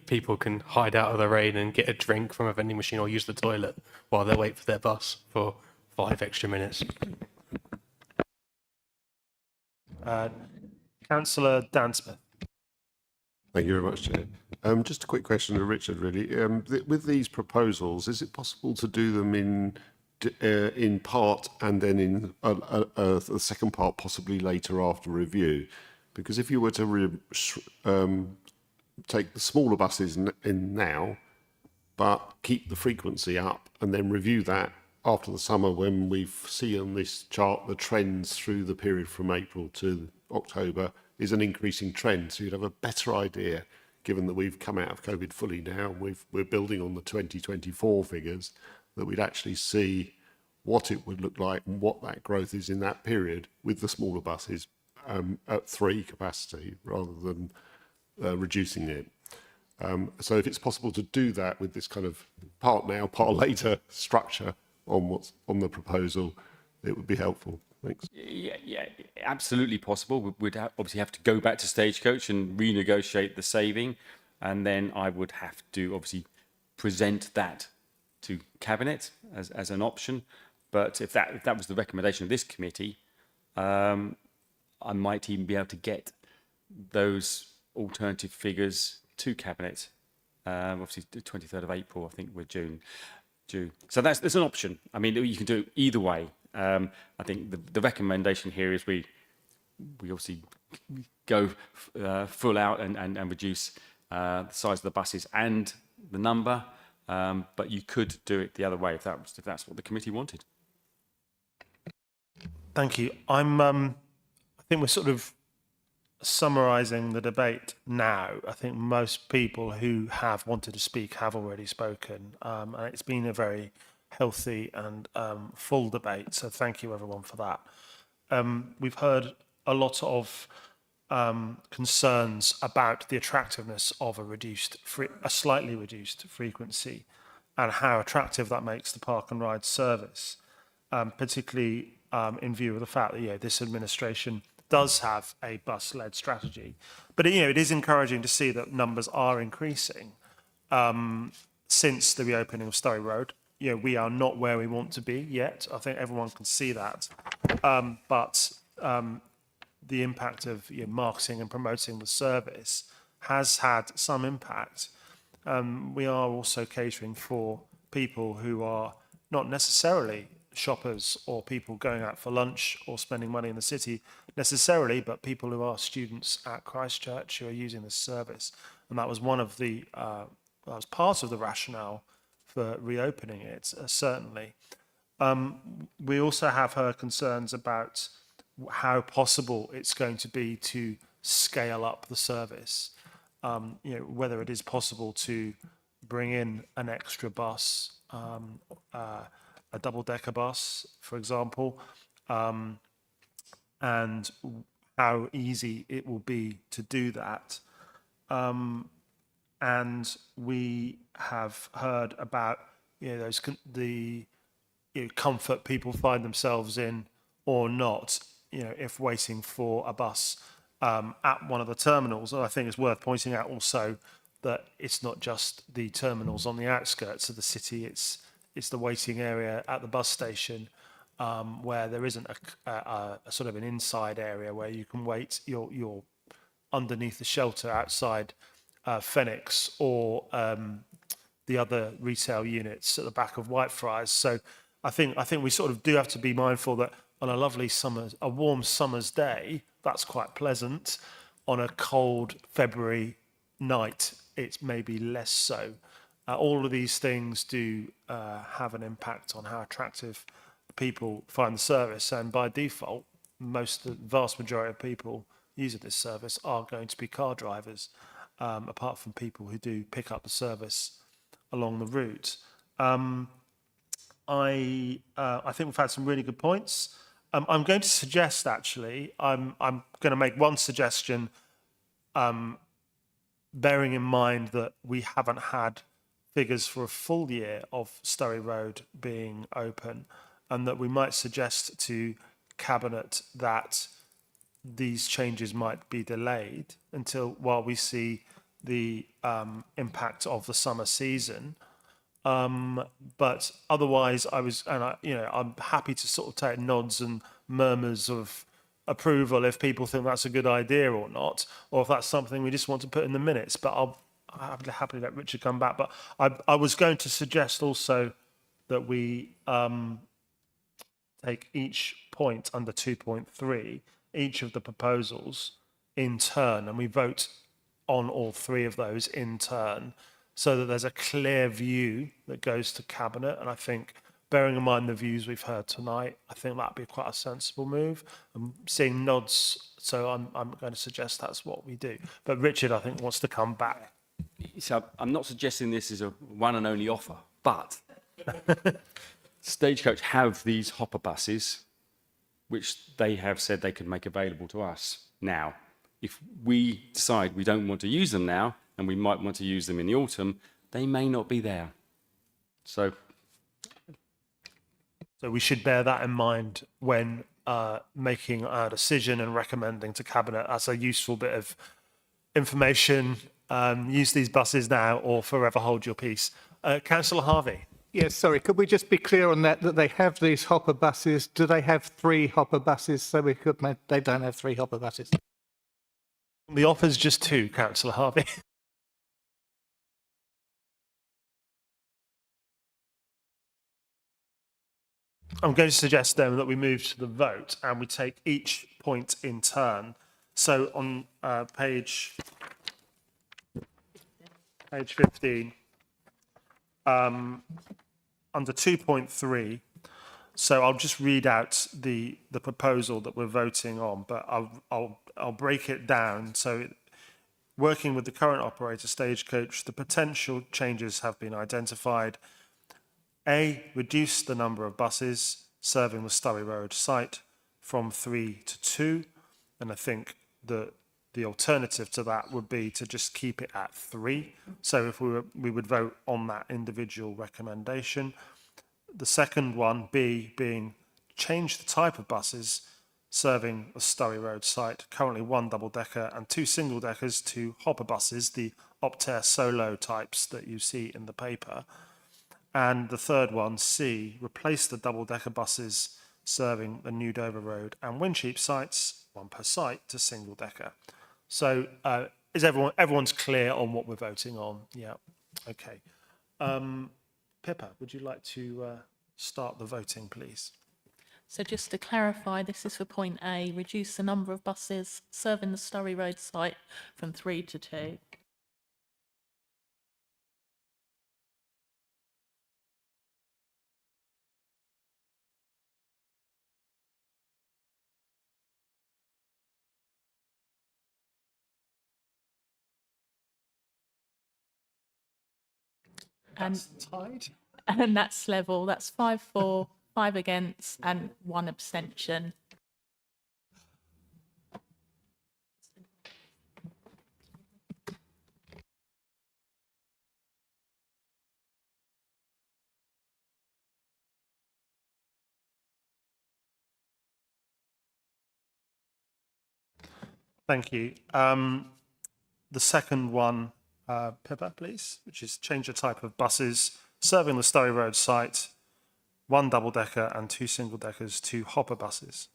people can hide out of the rain and get a drink from a vending machine or use the toilet while they wait for their bus for 5 extra minutes. Councillor Dan Smith. Thank you very much, Chair. Just a quick question to Richard, really. With these proposals, is it possible to do them in part and then in the second part possibly later after review? Because if you were to take the smaller buses in now, but keep the frequency up and then review that after the summer when we see on this chart the trends through the period from April to October is an increasing trend. So you'd have a better idea, given that we've come out of COVID fully now, and we're building on the 2024 figures, that we'd actually see what it would look like and what that growth is in that period with the smaller buses at 3 capacity rather than reducing it. So if it's possible to do that with this kind of part now, part later structure on what's on the proposal, it would be helpful. Thanks. Yeah, absolutely possible. We'd obviously have to go back to Stagecoach and renegotiate the saving, and then I would have to obviously present that to Cabinet as an option. But if that was the recommendation of this committee, I might even be able to get those alternative figures to Cabinet. Obviously, the 23rd of April, I think we're due. So that's an option. I mean, you can do it either way. I think the recommendation here is we obviously go full out and reduce the size of the buses and the number, but you could do it the other way if that's what the committee wanted. Thank you. I think we're sort of summarising the debate now. I think most people who have wanted to speak have already spoken, and it's been a very healthy and full debate. So thank you everyone for that. We've heard a lot of concerns about the attractiveness of a slightly reduced frequency and how attractive that makes the park and ride service, particularly in view of the fact that this administration does have a bus-led strategy. But it is encouraging to see that numbers are increasing since the reopening of Surrey Road. We are not where we want to be yet. I think everyone can see that. But the impact of marketing and promoting the service has had some impact. We are also catering for people who are not necessarily shoppers or people going out for lunch or spending money in the city necessarily, but people who are students at Christchurch who are using this service. And that was one of the, that was part of the rationale for reopening it, certainly. We also have heard concerns about how possible it's going to be to scale up the service. Whether it is possible to bring in an extra bus, a double-decker bus, for example, and how easy it will be to do that. And we have heard about the comfort people find themselves in or not, if waiting for a bus at one of the terminals. And I think it's worth pointing out also that it's not just the terminals on the outskirts of the city, it's the waiting area at the bus station, where there isn't a sort of an inside area where you can wait. You're underneath the shelter outside Phoenix or the other retail units at the back of Whitefriars. So I think we sort of do have to be mindful that on a warm summer's day, that's quite pleasant. On a cold February night, it's maybe less so. All of these things do have an impact on how attractive people find the service, and by default, the vast majority of people using this service are going to be car drivers, apart from people who do pick up the service along the route. I think we've had some really good points. I'm going to suggest, actually, I'm going to make one suggestion, bearing in mind that we haven't had figures for a full year of Surrey Road being open, and that we might suggest to Cabinet that these changes might be delayed while we see the impact of the summer season. But otherwise, I'm happy to sort of take nods and murmurs of approval if people think that's a good idea or not, or if that's something we just want to put in the minutes. But I'll happily let Richard come back. But I was going to suggest also that we take each point under 2.3, each of the proposals in turn, and we vote on all three of those in turn, so that there's a clear view that goes to Cabinet. And I think, bearing in mind the views we've heard tonight, I think that'd be quite a sensible move. I'm seeing nods, so I'm going to suggest that's what we do. But Richard, I think, wants to come back. So I'm not suggesting this is a one and only offer, but Stagecoach have these hopper buses, which they have said they could make available to us now. If we decide we don't want to use them now, and we might want to use them in the autumn, they may not be there. So we should bear that in mind when making our decision and recommending to Cabinet as a useful bit of information. Use these buses now or forever hold your peace. Councillor Harvey. Yes, sorry, could we just be clear on that they have these hopper buses? Do they have 3 hopper buses? So they don't have 3 hopper buses. The offer's just 2, Councillor Harvey. I'm going to suggest then that we move to the vote and we take each point in turn. So on page 15, under 2.3, so I'll just read out the proposal that we're voting on, but I'll break it down. So working with the current operator, Stagecoach, the potential changes have been identified. A, reduce the number of buses serving the Surrey Road site from 3 to 2. And I think that the alternative to that would be to just keep it at 3. So if we would vote on that individual recommendation. The second one, B, being change the type of buses serving the Surrey Road site, currently 1 double-decker and 2 single-deckers, to hopper buses, the Optare Solo types that you see in the paper. And the third one, C, replace the double-decker buses serving the New Dover Road and Wincheap sites, 1 per site, to single-decker. So is everyone's clear on what we're voting on? Yeah. Okay. Pippa, would you like to start the voting, please? So just to clarify, this is for point A, reduce the number of buses serving the Surrey Road site from 3 to 2. That's tied. And that's level. That's 5 for, 5 against, and 1 abstention. Thank you. The second one, Pippa, please, which is change the type of buses serving the Surrey Road site, 1 double-decker and 2 single-deckers, to hopper buses.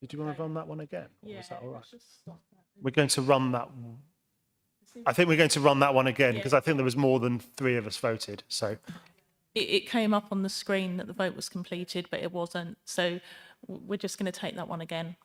Did you want to run that one again? Or is that all right? We're going to run that. I think we're going to run that one again because I think there was more than 3 of us voted. So It came up on the screen that the vote was completed, but it wasn't. So we're just going to take that one again.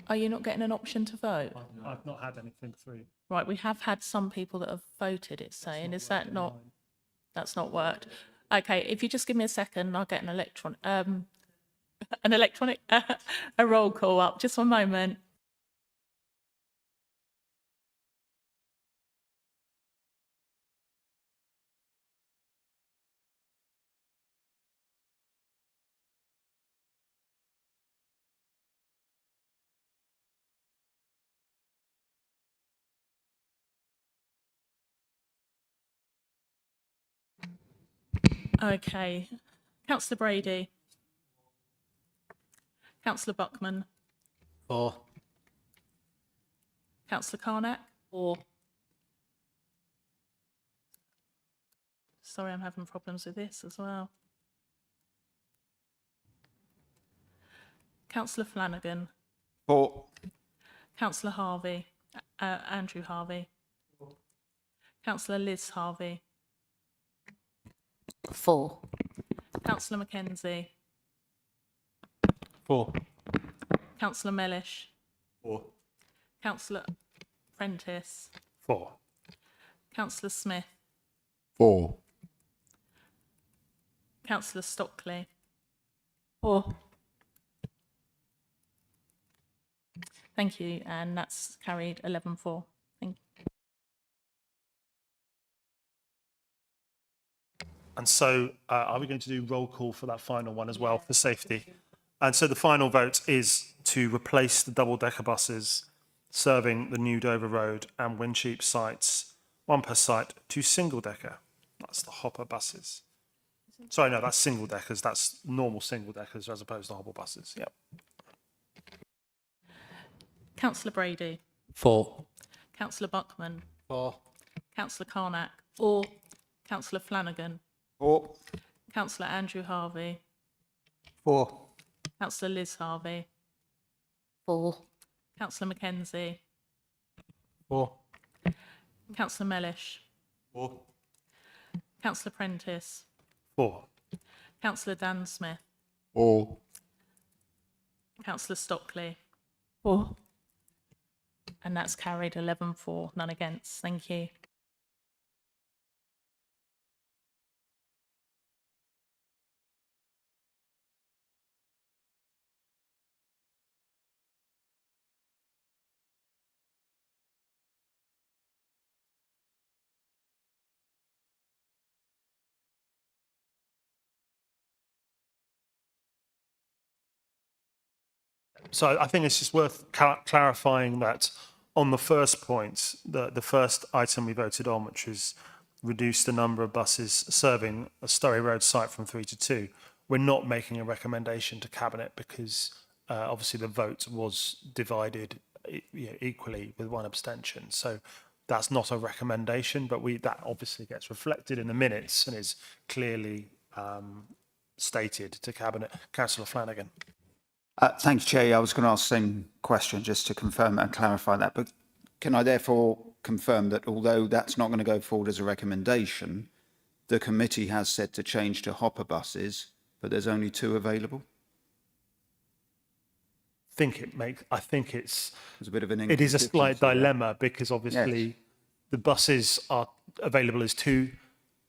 Are you not getting an option to vote? I've not had anything through. Right, we have had some people that have voted, it's saying. Is that not, that's not worked? Okay, if you just give me a second, I'll get an electronic, a roll call up. Just 1 moment. Okay. Councillor Brady. Councillor Buckman. 4. Councillor Carnac. 4. Sorry, I'm having problems with this as well. Councillor Flanagan. 4. Councillor Harvey. Andrew Harvey. Councillor Liz Harvey. 4. Councillor Mackenzie. 4. Councillor Mellish. 4. Councillor Prentice. 4. Councillor Smith. 4. Councillor Stockley. 4. Thank you, and that's carried 11-4. Thank you. And so are we going to do roll call for that final one as well for safety? And so the final vote is to replace the double-decker buses serving the New Dover Road and Wincheap sites, 1 per site, to single-decker. That's the hopper buses. Sorry, no, that's single-deckers. That's normal single-deckers as opposed to hopper buses. Yep. Councillor Brady. 4. Councillor Buckman. 4. Councillor Carnac. 4. Councillor Flanagan. 4. Councillor Andrew Harvey. 4. Councillor Liz Harvey. 4. Councillor Mackenzie. 4. Councillor Mellish. 4. Councillor Prentice. 4. Councillor Dan Smith, Or Councillor Stockley, For. and that's carried 11 for, none against. Thank you. So I think it's just worth clarifying that on the first point, the first item we voted on, which was reduce the number of buses serving a Surrey Road site from 3 to 2, we're not making a recommendation to Cabinet because obviously the vote was divided equally with one abstention. So that's not a recommendation, but that obviously gets reflected in the minutes and is clearly stated to Cabinet. Councillor Flanagan. Thanks, Chair. I was going to ask the same question just to confirm and clarify that. But can I therefore confirm that although that's not going to go forward as a recommendation, the committee has said to change to hopper buses, but there's only 2 available? I think it's There's a bit of an it is a slight inconsistency there. dilemma because obviously the buses are available as 2,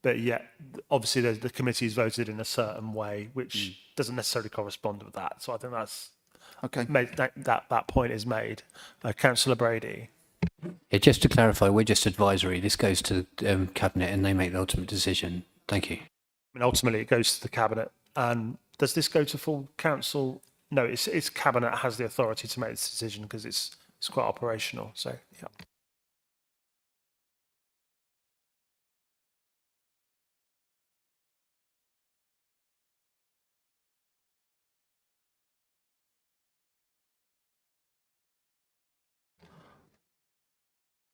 but yet obviously the committee's voted in a certain way, which doesn't necessarily correspond with that. So I think that's Okay. that point is made. Councillor Brady. Yeah, just to clarify, we're just advisory. This goes to Cabinet and they make the ultimate decision. Thank you. I mean, ultimately it goes to the Cabinet. And does this go to full council? No, it's Cabinet has the authority to make this decision because it's quite operational. So, yeah.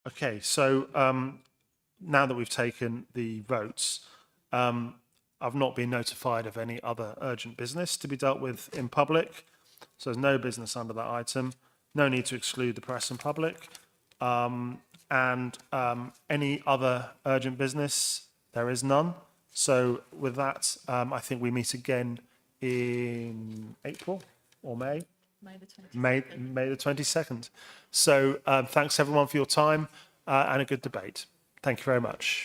Okay, so now that we've taken the votes, I've not been notified of any other urgent business to be dealt with in public. So there's no business under that item. No need to exclude the press and public. And any other urgent business, there is none. So with that, I think we meet again in April or May. May the 22nd. So thanks everyone for your time and a good debate. Thank you very much.